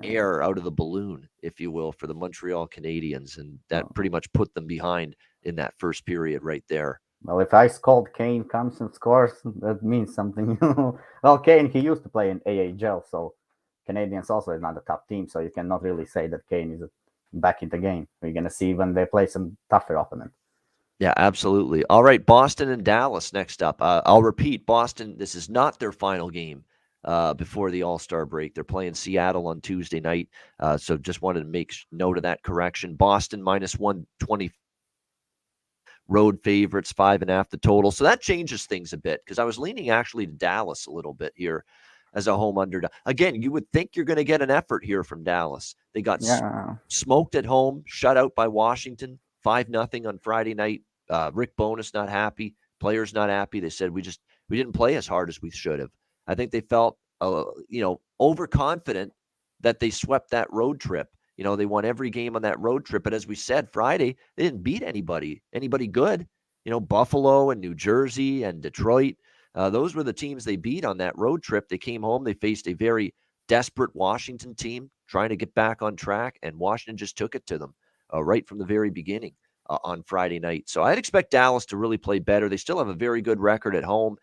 air out of the balloon, if you will, for the Montreal Canadiens, and that pretty much put them behind in that first period right there. Well, if Ice Cold Kane comes and scores, that means something. Well, Kane, he used to play in AHL, so Canadiens also is not a top team, so you cannot really say that Kane is back in the game. We're going to see when they play some tougher opponent. Yeah, absolutely. All right, Boston and Dallas next up. I'll repeat, Boston, this is not their final game before the All-Star break. They're playing Seattle on Tuesday night, so just wanted to make note of that correction. Boston -120, road favorites, 5.5 the total. So that changes things a bit because I was leaning actually to Dallas a little bit here as a home underdog. Again, you would think you're going to get an effort here from Dallas. They got smoked at home, shut out by Washington, 5-0 on Friday night. Rick Bowness not happy, players not happy. They said we didn't play as hard as we should have. I think they felt, overconfident that they swept that road trip. They won every game on that road trip. But as we said, Friday, they didn't beat anybody good. Buffalo and New Jersey and Detroit, those were the teams they beat on that road trip. They came home. They faced a very desperate Washington team trying to get back on track, and Washington just took it to them right from the very beginning on Friday night. So I'd expect Dallas to really play better. They still have a very good record at home.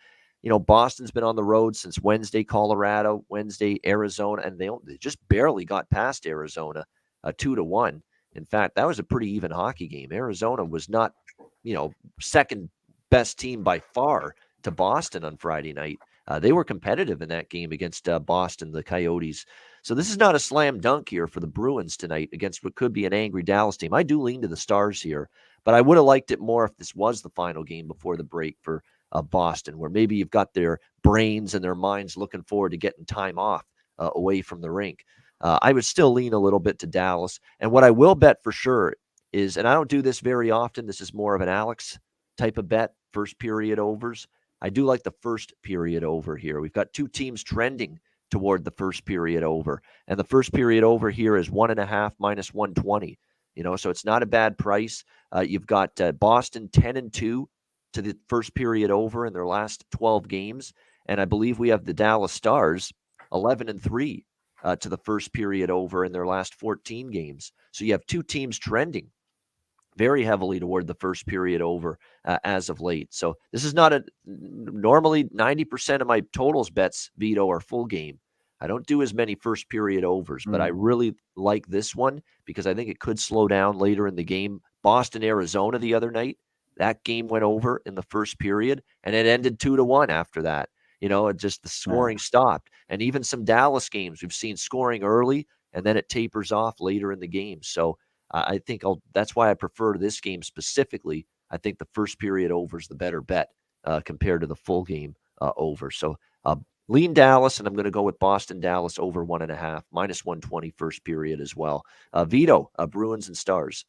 Boston's been on the road since Wednesday, Colorado, Wednesday, Arizona, and they just barely got past Arizona 2-1. In fact, that was a pretty even hockey game. Arizona was not, second best team by far to Boston on Friday night. They were competitive in that game against Boston, the Coyotes. So this is not a slam dunk here for the Bruins tonight against what could be an angry Dallas team. I do lean to the Stars here, but I would have liked it more if this was the final game before the break for Boston, where maybe you've got their brains and their minds looking forward to getting time off away from the rink. I would still lean a little bit to Dallas. And what I will bet for sure is, and I don't do this very often, this is more of an Alex type of bet, first period overs. I do like the first period over here. We've got two teams trending toward the first period over. And the first period over here is 1.5 minus 120. So it's not a bad price. You've got Boston 10-2 to the first period over in their last 12 games. And I believe we have the Dallas Stars 11-3 to the first period over in their last 14 games. So you have two teams trending very heavily toward the first period over as of late. So this is not normally 90% of my totals bets, Vito, are full game. I don't do as many first period overs, but I really like this one because I think it could slow down later in the game. Boston, Arizona the other night, that game went over in the first period and it ended 2-1 after that. Just the scoring stopped. And even some Dallas games, we've seen scoring early and then it tapers off later in the game. So I think that's why I prefer this game specifically. I think the first period over is the better bet compared to the full game over. So lean Dallas, and I'm going to go with Boston, Dallas over 1.5, minus 120 first period as well. Vito, Bruins and Stars.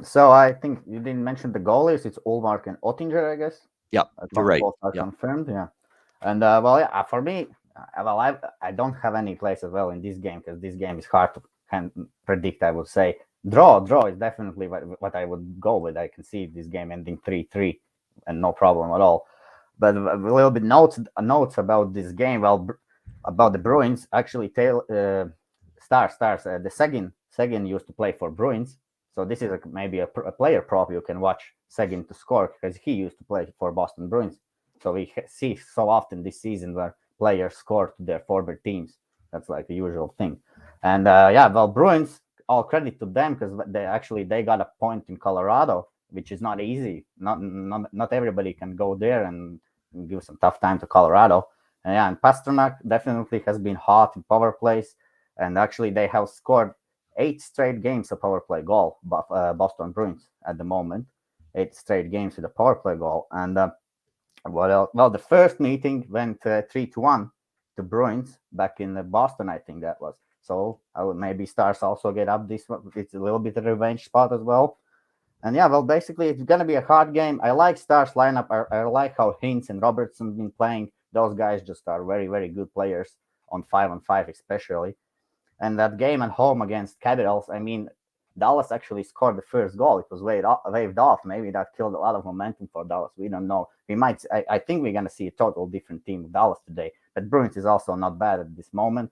So I think you didn't mention the goalies. It's Ullmark and Ottinger, I guess. Yep, you're right. Both are confirmed, yeah. And for me, I don't have any place as well in this game because this game is hard to predict, I would say. Draw is definitely what I would go with. I can see this game ending 3-3 and no problem at all. But a little bit notes about this game. Well, about the Bruins, actually, Stars. The Seguin used to play for Bruins, so this is maybe a player prop you can watch Seguin to score because he used to play for Boston Bruins. So we see so often this season where players score to their former teams. That's like the usual thing. And Bruins. All credit to them because they got a point in Colorado, which is not easy. Not everybody can go there and give some tough time to Colorado. And Pasternak definitely has been hot in power plays, and actually they have scored 8 straight games of power play goal. Boston Bruins at the moment, 8 straight games with a power play goal. And what else? Well, the first meeting went 3-1 to Bruins back in Boston. I think that was. So I would maybe Stars also get up this one. It's a little bit of a revenge spot as well. And basically it's going to be a hard game. I like Stars lineup. I like how Hintz and Robertson been playing. Those guys just are very, very good players on 5-on-5 especially. And that game at home against Capitals, I mean, Dallas actually scored the first goal. It was waved off. Maybe that killed a lot of momentum for Dallas. We don't know. I think we're going to see a total different team with Dallas today. But Bruins is also not bad at this moment.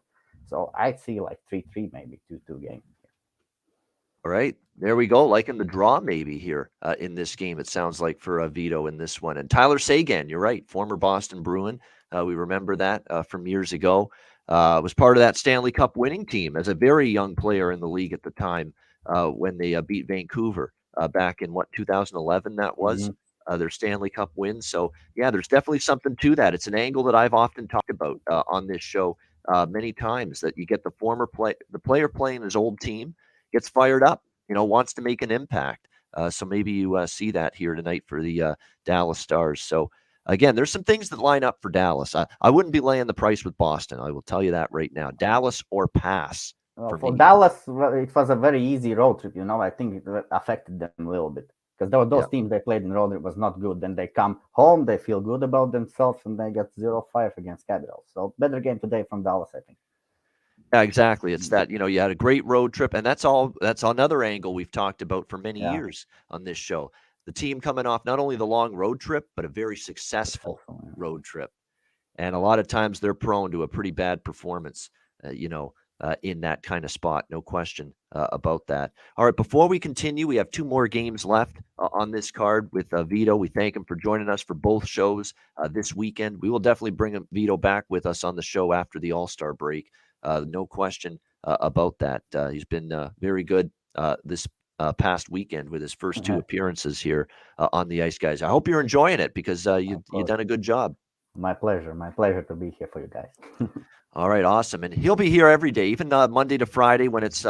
So I'd see like 3-3, maybe 2-2 game. All right, there we go. Liking the draw maybe here in this game, it sounds like, for Vito in this one. And Tyler Seguin, you're right, former Boston Bruin. We remember that from years ago. Was part of that Stanley Cup winning team as a very young player in the league at the time when they beat Vancouver back in, 2011 that was, their Stanley Cup win. So, yeah, there's definitely something to that. It's an angle that I've often talked about on this show many times, that you get the player playing his old team, gets fired up, wants to make an impact. So maybe you see that here tonight for the Dallas Stars. So again, there's some things that line up for Dallas. I wouldn't be laying the price with Boston. I will tell you that right now. Dallas or pass. For Dallas, it was a very easy road trip. I think it affected them a little bit. Because those teams they played in road, it was not good. Then they come home, they feel good about themselves, and they get 0-5 against Capitals. So better game today from Dallas, I think. Yeah, exactly. It's that, you had a great road trip, and that's another angle we've talked about for many years on this show. The team coming off not only the long road trip, but a very successful road trip. And a lot of times they're prone to a pretty bad performance, in that kind of spot. No question about that. All right, before we continue, we have 2 more games left on this card with Vito. We thank him for joining us for both shows this weekend. We will definitely bring Vito back with us on the show after the All-Star break. No question about that. He's been very good this past weekend with his first 2 appearances here on the ice, guys. I hope you're enjoying it because you've done a good job. My pleasure. My pleasure to be here for you guys. All right, awesome. And he'll be here every day, even Monday to Friday when it's,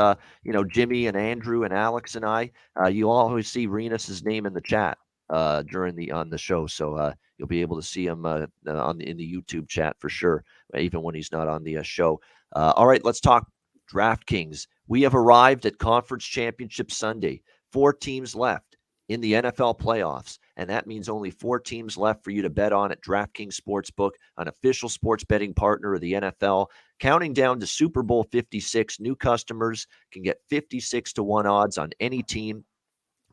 Jimmy and Andrew and Alex and I. You always see Renus's name in the chat on the show. So you'll be able to see him in the YouTube chat for sure, even when he's not on the show. All right, let's talk DraftKings. We have arrived at Conference Championship Sunday. 4 teams left in the NFL playoffs, and that means only 4 teams left for you to bet on at DraftKings Sportsbook, an official sports betting partner of the NFL. Counting down to Super Bowl 56, new customers can get 56 to 1 odds on any team.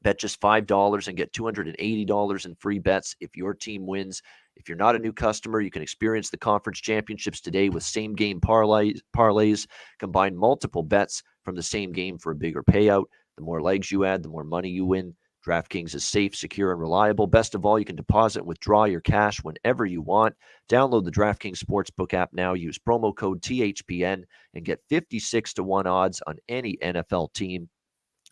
Bet just $5 and get $280 in free bets if your team wins. If you're not a new customer, you can experience the conference championships today with same-game parlays. Combine multiple bets from the same game for a bigger payout. The more legs you add, the more money you win. DraftKings is safe, secure, and reliable. Best of all, you can deposit and withdraw your cash whenever you want. Download the DraftKings Sportsbook app now. Use promo code THPN and get 56 to 1 odds on any NFL team.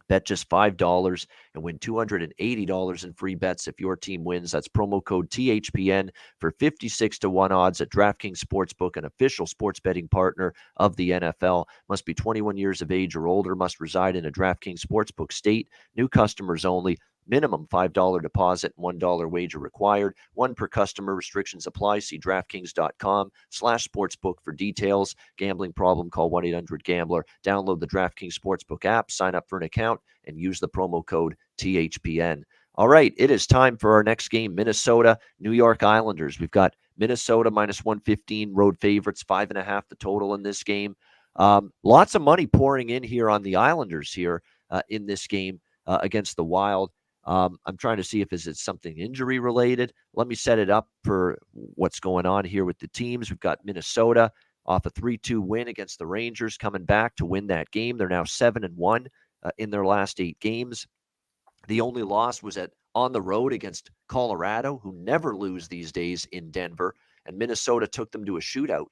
Bet just $5 and win $280 in free bets if your team wins. That's promo code THPN for 56 to 1 odds at DraftKings Sportsbook, an official sports betting partner of the NFL. Must be 21 years of age or older. Must reside in a DraftKings Sportsbook state. New customers only. Minimum $5 deposit, $1 wager required. 1 per customer. Restrictions apply. See DraftKings.com/sportsbook for details. Gambling problem? Call 1-800-GAMBLER. Download the DraftKings Sportsbook app. Sign up for an account and use the promo code THPN. All right, it is time for our next game. Minnesota, New York Islanders. We've got Minnesota minus 115 road favorites, 5.5 the total in this game. Lots of money pouring in here on the Islanders here in this game against the Wild. I'm trying to see if it's something injury related. Let me set it up for what's going on here with the teams. We've got Minnesota off a 3-2 win against the Rangers, coming back to win that game. They're now 7-1 in their last 8 games. The only loss was on the road against Colorado, who never lose these days in Denver, and Minnesota took them to a shootout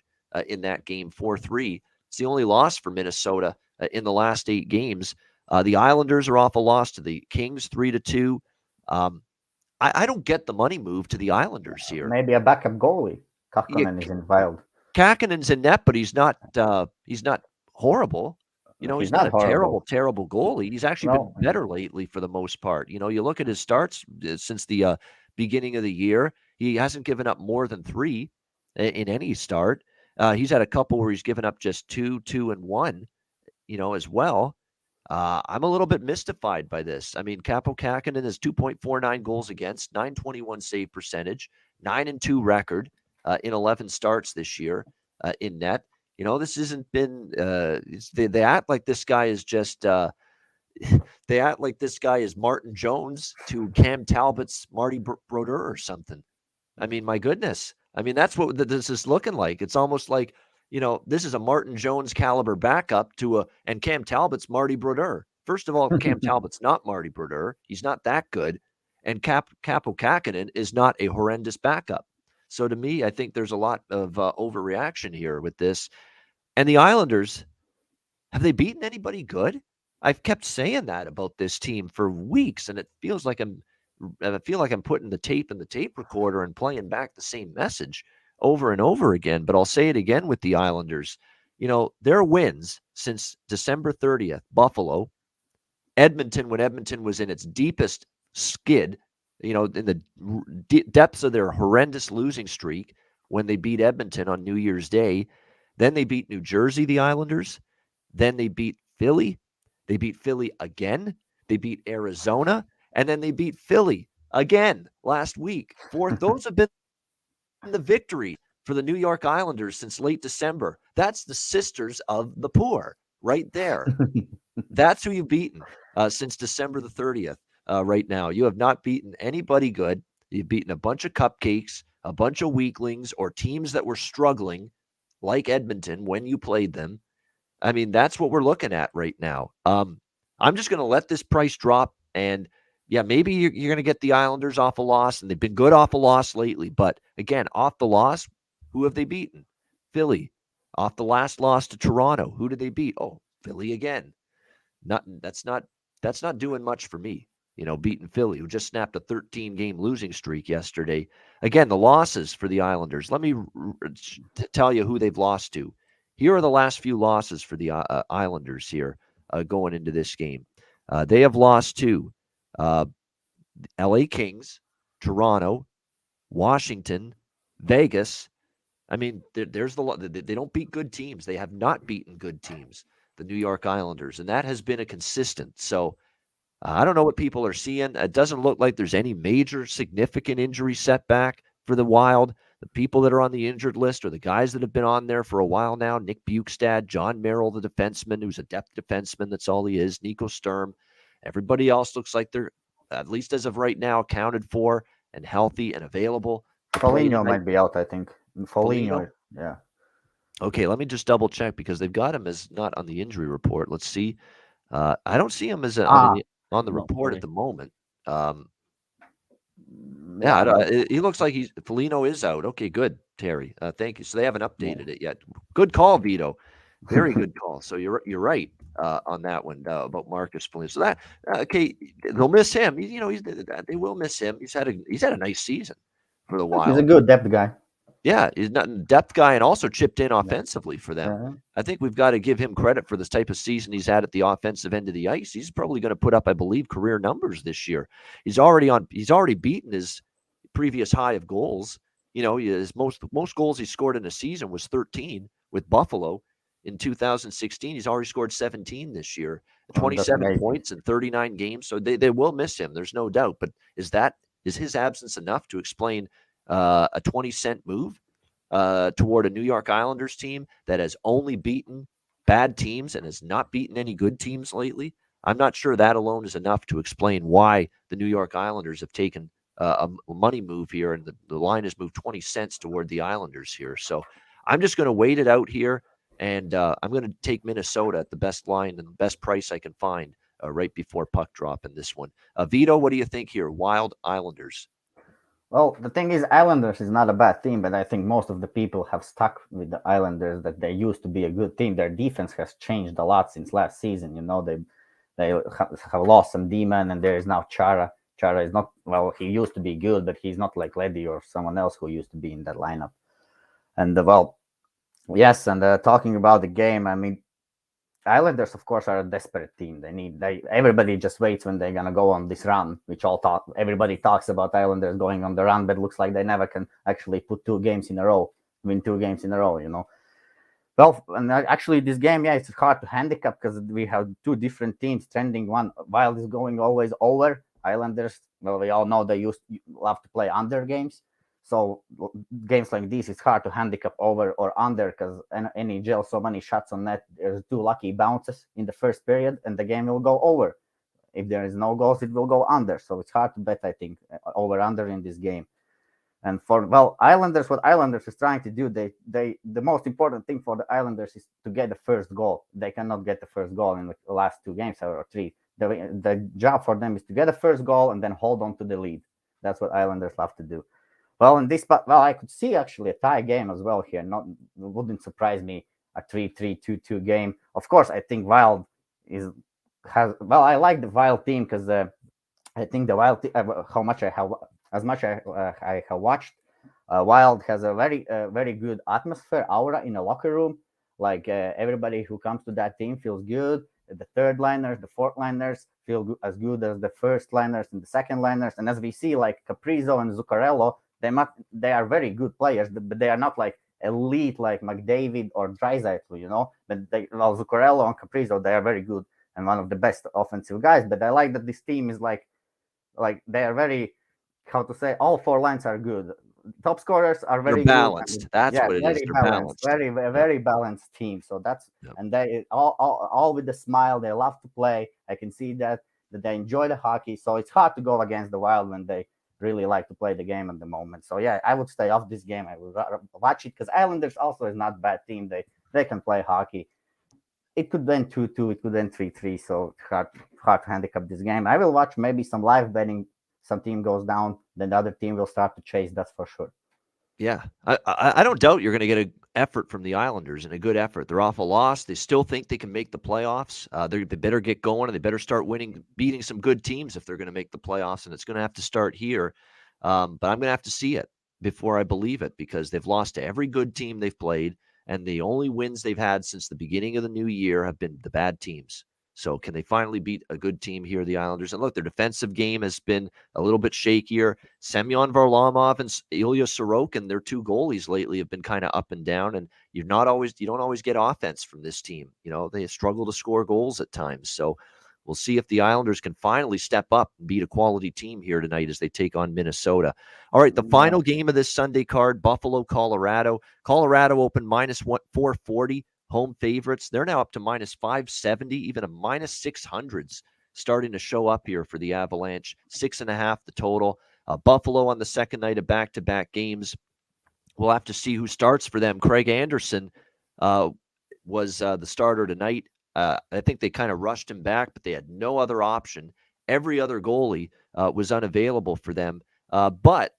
in that game, 4-3. It's the only loss for Minnesota in the last 8 games. The Islanders are off a loss to the Kings, 3-2. I don't get the money move to the Islanders here. Maybe a backup goalie. Kakkonen is involved. Kakkonen's in net, but he's not horrible. He's not a horrible. terrible goalie. He's actually been better lately for the most part. You look at his starts since the beginning of the year. He hasn't given up more than 3 in any start. He's had a couple where he's given up just 2, 2, and 1, as well. I'm a little bit mystified by this. I mean, Kaapo Kähkönen has 2.49 goals against, .921 save percentage, 9-2 record in 11 starts this year in net. This hasn't been. They act like this guy is just. They act like this guy is Martin Jones to Cam Talbot's Marty Brodeur or something. I mean, my goodness. I mean, that's what this is looking like. It's almost like. This is a Martin Jones caliber backup and Cam Talbot's Marty Brodeur. First of all, Cam Talbot's not Marty Brodeur. He's not that good. And Kaapo Kähkönen is not a horrendous backup. So to me, I think there's a lot of overreaction here with this. And the Islanders, have they beaten anybody good? I've kept saying that about this team for weeks, and it feels like I feel like I'm putting the tape in the tape recorder and playing back the same message over and over again. But I'll say it again with the Islanders. Their wins since December 30th, Buffalo, Edmonton, when Edmonton was in its deepest skid, in the depths of their horrendous losing streak when they beat Edmonton on New Year's Day. Then they beat New Jersey, the Islanders. Then they beat Philly. They beat Philly again. They beat Arizona. And then they beat Philly again last week. Those have been the victory for the New York Islanders since late December. That's the sisters of the poor right there. That's who you've beaten since December the 30th right now. You have not beaten anybody good. You've beaten a bunch of cupcakes, a bunch of weaklings, or teams that were struggling like Edmonton when you played them. I mean, that's what we're looking at right now. I'm just going to let this price drop, and yeah, maybe you're going to get the Islanders off a loss, and they've been good off a loss lately. But again, off the loss, who have they beaten? Philly. Off the last loss to Toronto, who did they beat? Oh, Philly again. That's not doing much for me. Beating Philly, who just snapped a 13-game losing streak yesterday. Again, the losses for the Islanders. Let me tell you who they've lost to. Here are the last few losses for the Islanders here going into this game. They have lost to LA Kings, Toronto, Washington, Vegas. I mean, there's they don't beat good teams. They have not beaten good teams. the New York Islanders, and that has been a consistent. So I don't know what people are seeing. It doesn't look like there's any major significant injury setback for the Wild. The people that are on the injured list are the guys that have been on there for a while now. Nick Bukestad, John Merrill, the defenseman, who's a depth defenseman. That's all he is. Nico Sturm. Everybody else looks like they're, at least as of right now, accounted for and healthy and available. Foligno might be out, I think. Foligno, yeah. Okay, let me just double check because they've got him as not on the injury report. Let's see. I don't see him as on the report at the moment. He looks like Foligno is out. Okay, good, Terry. Thank you. So they haven't updated it yet. Good call, Vito. Very good call. So you're right on that one about Marcus Foligno. So that okay, they'll miss him. They will miss him. He's had a nice season for the Wild. He's a good depth guy. Yeah, he's not a depth guy and also chipped in offensively for them. I think we've got to give him credit for this type of season he's had at the offensive end of the ice. He's probably going to put up, I believe, career numbers this year. He's already beaten his previous high of goals. His most goals he scored in a season was 13 with Buffalo in 2016. He's already scored 17 this year, 27 points in 39 games. So they will miss him. There's no doubt. But is his absence enough to explain a 20-cent move toward a New York Islanders team that has only beaten bad teams and has not beaten any good teams lately? I'm not sure that alone is enough to explain why the New York Islanders have taken a money move here, and the line has moved 20 cents toward the Islanders here. So I'm just going to wait it out here, and I'm going to take Minnesota at the best line and the best price I can find right before puck drop in this one. Vito, what do you think here? Wild Islanders. Well, the thing is, Islanders is not a bad team, but I think most of the people have stuck with the Islanders that they used to be a good team. Their defense has changed a lot since last season. They have lost some D-man, and there is now Chara. Chara is not, well, he used to be good, but he's not like Leddy or someone else who used to be in that lineup. And yes, and talking about the game, I mean, Islanders, of course, are a desperate team. Everybody just waits when they're gonna go on this run, which everybody talks about Islanders going on the run, but it looks like they never can actually win 2 games in a row. Well, and actually, this game, it's hard to handicap because we have 2 different teams trending. One, Wild is going always over. Islanders, well, we all know they love to play under games. So games like this, it's hard to handicap over or under because NHL, so many shots on net, there's 2 lucky bounces in the first period, and the game will go over. If there is no goals, it will go under. So it's hard to bet, I think, over-under in this game. And Islanders, what Islanders is trying to do, the most important thing for the Islanders is to get the first goal. They cannot get the first goal in the last 2 games or 3. The job for them is to get the first goal and then hold on to the lead. That's what Islanders love to do. Well, I could see actually a tie game as well here. Wouldn't surprise me, a 3-3, 2-2 game. Of course, I think Wild I like the Wild team because I think the Wild team, I have watched, Wild has a very good atmosphere, aura in the locker room. Like everybody who comes to that team feels good. The third liners, the fourth liners feel as good as the first liners and the second liners. And as we see, like Kaprizov and Zuccarello, they are very good players, but they are not like elite like McDavid or Draisaitl, But Zuccarello and Kaprizov, they are very good and one of the best offensive guys. But I like that this team is like they are very, how to say, all 4 lines are good. Top scorers are very balanced. Good. That's what it is. They're balanced. Very balanced team. So that's and they all with a smile. They love to play. I can see that they enjoy the hockey. So it's hard to go against the Wild when they really like to play the game at the moment. So I would stay off this game. I will watch it because Islanders also is not a bad team. They can play hockey. It could end 2-2. It could end 3-3. So hard to handicap this game. I will watch maybe some live betting. Some team goes down, then the other team will start to chase. That's for sure. Yeah, I don't doubt you're going to get an effort from the Islanders and a good effort. They're off a loss. They still think they can make the playoffs. They better get going and they better start beating some good teams if they're going to make the playoffs. And it's going to have to start here. But I'm going to have to see it before I believe it because they've lost to every good team they've played. And the only wins they've had since the beginning of the new year have been the bad teams. So can they finally beat a good team here, the Islanders? And look, their defensive game has been a little bit shakier. Semyon Varlamov and Ilya Sorokin, their two goalies lately, have been kind of up and down. And you don't always get offense from this team. They struggle to score goals at times. So we'll see if the Islanders can finally step up and beat a quality team here tonight as they take on Minnesota. All right, the final game of this Sunday card, Buffalo, Colorado. Colorado opened minus 440, home favorites. They're now up to minus 570, even a minus 600s starting to show up here for the Avalanche. 6.5 the total. Buffalo on the second night of back-to-back games. We'll have to see who starts for them. Craig Anderson was the starter tonight. I think they kind of rushed him back, but they had no other option. Every other goalie was unavailable for them. But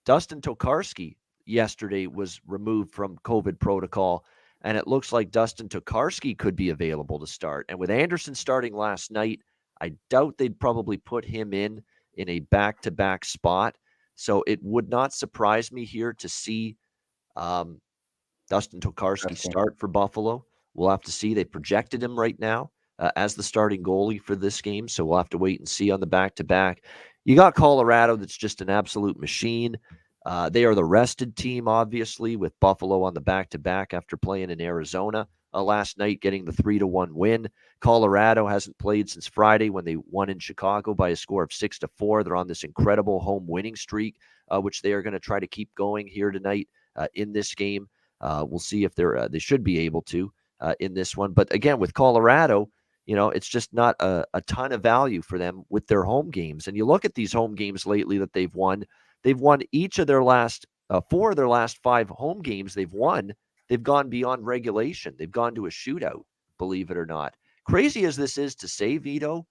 Dustin Tokarski yesterday was removed from COVID protocol, and it looks like Dustin Tokarski could be available to start. And with Anderson starting last night, I doubt they'd probably put him in a back-to-back spot. So it would not surprise me here to see Dustin Tokarski start for Buffalo. We'll have to see. They projected him right now as the starting goalie for this game, so we'll have to wait and see on the back-to-back. You got Colorado that's just an absolute machine. They are the rested team, obviously, with Buffalo on the back-to-back after playing in Arizona last night, getting the 3-1 win. Colorado hasn't played since Friday when they won in Chicago by a score of 6-4. They're on this incredible home winning streak, which they are going to try to keep going here tonight in this game. We'll see if they should be able to in this one. But again, with Colorado, it's just not a ton of value for them with their home games. And you look at these home games lately that they've won. They've won each of their last 4 of their last 5 home games they've won. They've gone beyond regulation. They've gone to a shootout, believe it or not. Crazy as this is to say, Vito,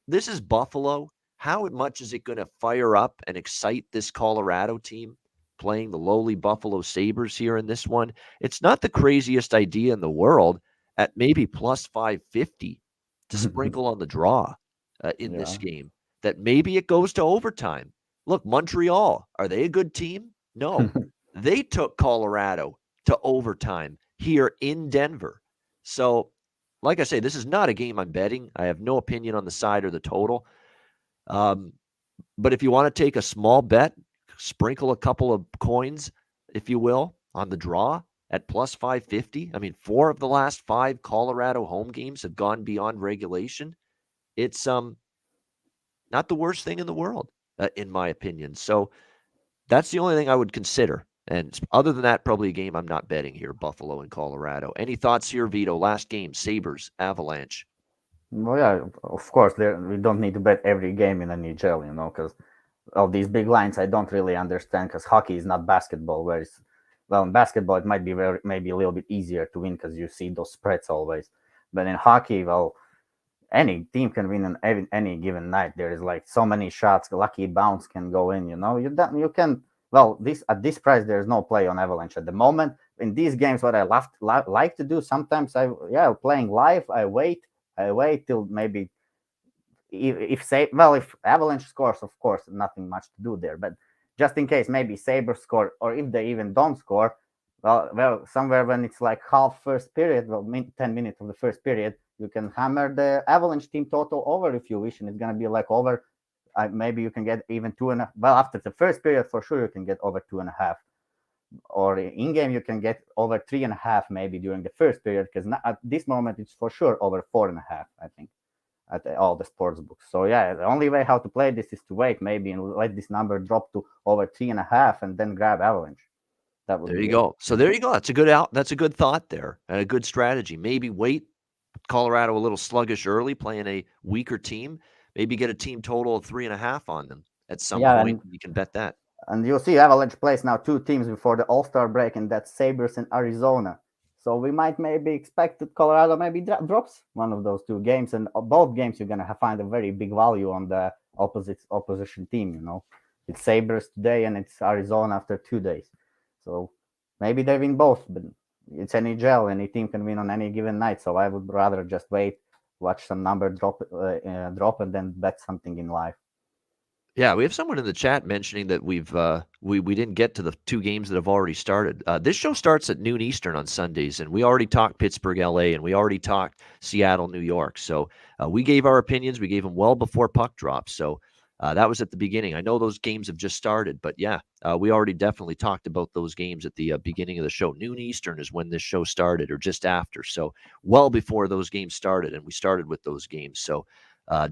this is Buffalo. How much is it going to fire up and excite this Colorado team playing the lowly Buffalo Sabres here in this one? It's not the craziest idea in the world at maybe plus 550 to sprinkle on the draw in this game, that maybe it goes to overtime. Look, Montreal, are they a good team? No. They took Colorado to overtime here in Denver. So, like I say, this is not a game I'm betting. I have no opinion on the side or the total. But if you want to take a small bet, sprinkle a couple of coins, if you will, on the draw at plus 550. I mean, 4 of the last 5 Colorado home games have gone beyond regulation. It's not the worst thing in the world, in my opinion. So that's the only thing I would consider. And other than that, probably a game I'm not betting here, Buffalo and Colorado. Any thoughts here, Vito? Last game, Sabres, Avalanche. Well, yeah, of course, we don't need to bet every game in NHL, because of these big lines I don't really understand, because hockey is not basketball, whereas, well, in basketball it might be maybe a little bit easier to win because you see those spreads always. But in hockey, well, any team can win on any given night. There is like so many shots, lucky bounce can go in. You can. Well, at this price, there's no play on Avalanche at the moment. In these games, what I like to do sometimes, playing live, I wait till maybe if Avalanche scores, of course, nothing much to do there. But just in case, maybe Sabres score, or if they even don't score, well, somewhere when it's like half first period, 10 minutes of the first period, you can hammer the Avalanche team total over if you wish, and it's gonna be like over. Maybe you can get even 2.5. Well, after the first period, for sure, you can get over 2.5. Or in game, you can get over 3.5 maybe during the first period, because at this moment it's for sure over 4.5. I think at all the sports books. So yeah, the only way how to play this is to wait maybe and let this number drop to over 3.5, and then grab Avalanche. There you go. So there you go. That's a good thought there, and a good strategy. Maybe wait. Colorado a little sluggish early, playing a weaker team. Maybe get a team total of 3.5 on them at some point. You can bet that. And you'll see Avalanche plays now 2 teams before the All-Star break, and that's Sabres and Arizona. So we might maybe expect that Colorado maybe drops one of those 2 games, and both games you're gonna find a very big value on the opposition team. It's Sabres today and it's Arizona after 2 days. So maybe they win both, but it's NHL. Any team can win on any given night. So I would rather just wait, watch some number drop, and then bet something in live. Yeah, we have someone in the chat mentioning that we didn't get to the two games that have already started. This show starts at noon Eastern on Sundays, and we already talked Pittsburgh, LA, and we already talked Seattle, New York. So we gave our opinions. We gave them well before puck drop. So that was at the beginning. I know those games have just started, but yeah, we already definitely talked about those games at the beginning of the show. Noon Eastern is when this show started, or just after. So well before those games started, and we started with those games. So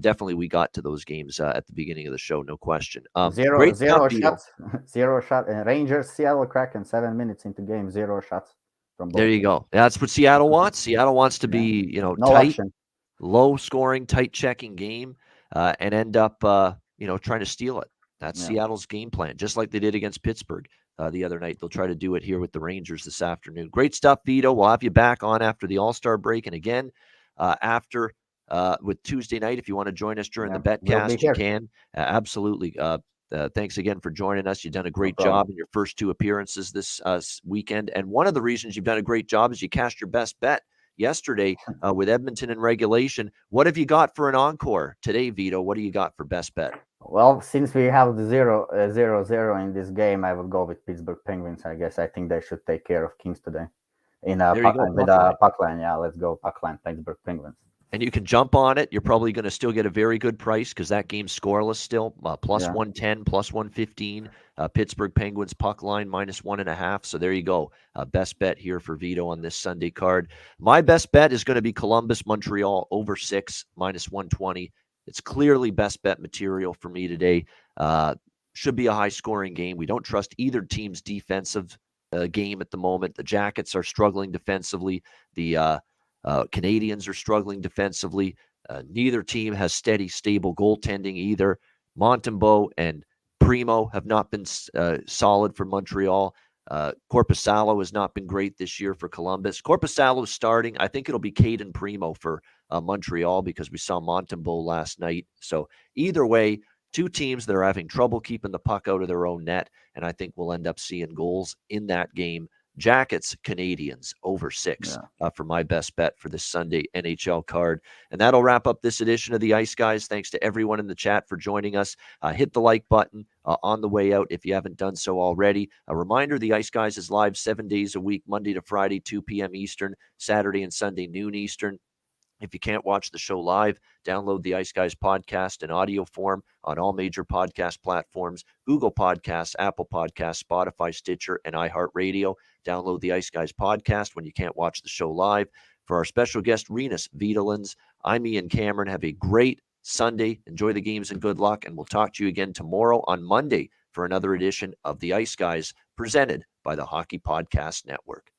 definitely we got to those games at the beginning of the show, no question. Great Zero stuff, Vito. shots, 0 shot. Rangers, Seattle Kraken, 7 minutes into game, 0 shots from both. There you go. That's what Seattle wants. Seattle wants to be, No tight, action. low scoring, tight checking game, and end up, trying to steal it. That's Seattle's game plan, just like they did against Pittsburgh the other night. They'll try to do it here with the Rangers this afternoon. Great stuff, Vito. We'll have you back on after the All-Star break, and again after with Tuesday night. If you want to join us during the Betcast, you can. Absolutely. Thanks again for joining us. You've done a great job in your first two appearances this weekend. And one of the reasons you've done a great job is you cashed your best bet yesterday with Edmonton in regulation. What have you got for an encore today, Vito? What do you got for best bet? Well, since we have the 0-0 in this game, I would go with Pittsburgh Penguins. I guess I think they should take care of Kings today. With a puck line. Yeah, let's go puck line, Pittsburgh Penguins. And you can jump on it. You're probably going to still get a very good price because that game's scoreless still. Plus 110, plus 115. Pittsburgh Penguins puck line minus 1.5. So there you go. Best bet here for Vito on this Sunday card. My best bet is going to be Columbus, Montreal over 6, minus 120. It's clearly best bet material for me today. Should be a high-scoring game. We don't trust either team's defensive game at the moment. The Jackets are struggling defensively. The Canadiens are struggling defensively. Neither team has steady, stable goaltending either. Montembeault and Primo have not been solid for Montreal. Korpisalo has not been great this year for Columbus. Korpisalo is starting. I think it'll be Caden Primo for Montreal because we saw Montembeault last night. So either way, two teams that are having trouble keeping the puck out of their own net, and I think we'll end up seeing goals in that game. Jackets, Canadiens, over 6 for my best bet for this Sunday NHL card. And that'll wrap up this edition of the Ice Guys. Thanks to everyone in the chat for joining us. Hit the like button on the way out if you haven't done so already. A reminder, the Ice Guys is live 7 days a week, Monday to Friday, 2 p.m. Eastern, Saturday and Sunday, noon Eastern. If you can't watch the show live, download the Ice Guys podcast in audio form on all major podcast platforms, Google Podcasts, Apple Podcasts, Spotify, Stitcher, and iHeartRadio. Download the Ice Guys podcast when you can't watch the show live. For our special guest, Renus Vitalins, I'm Ian Cameron. Have a great Sunday. Enjoy the games and good luck. And we'll talk to you again tomorrow on Monday for another edition of the Ice Guys presented by the Hockey Podcast Network.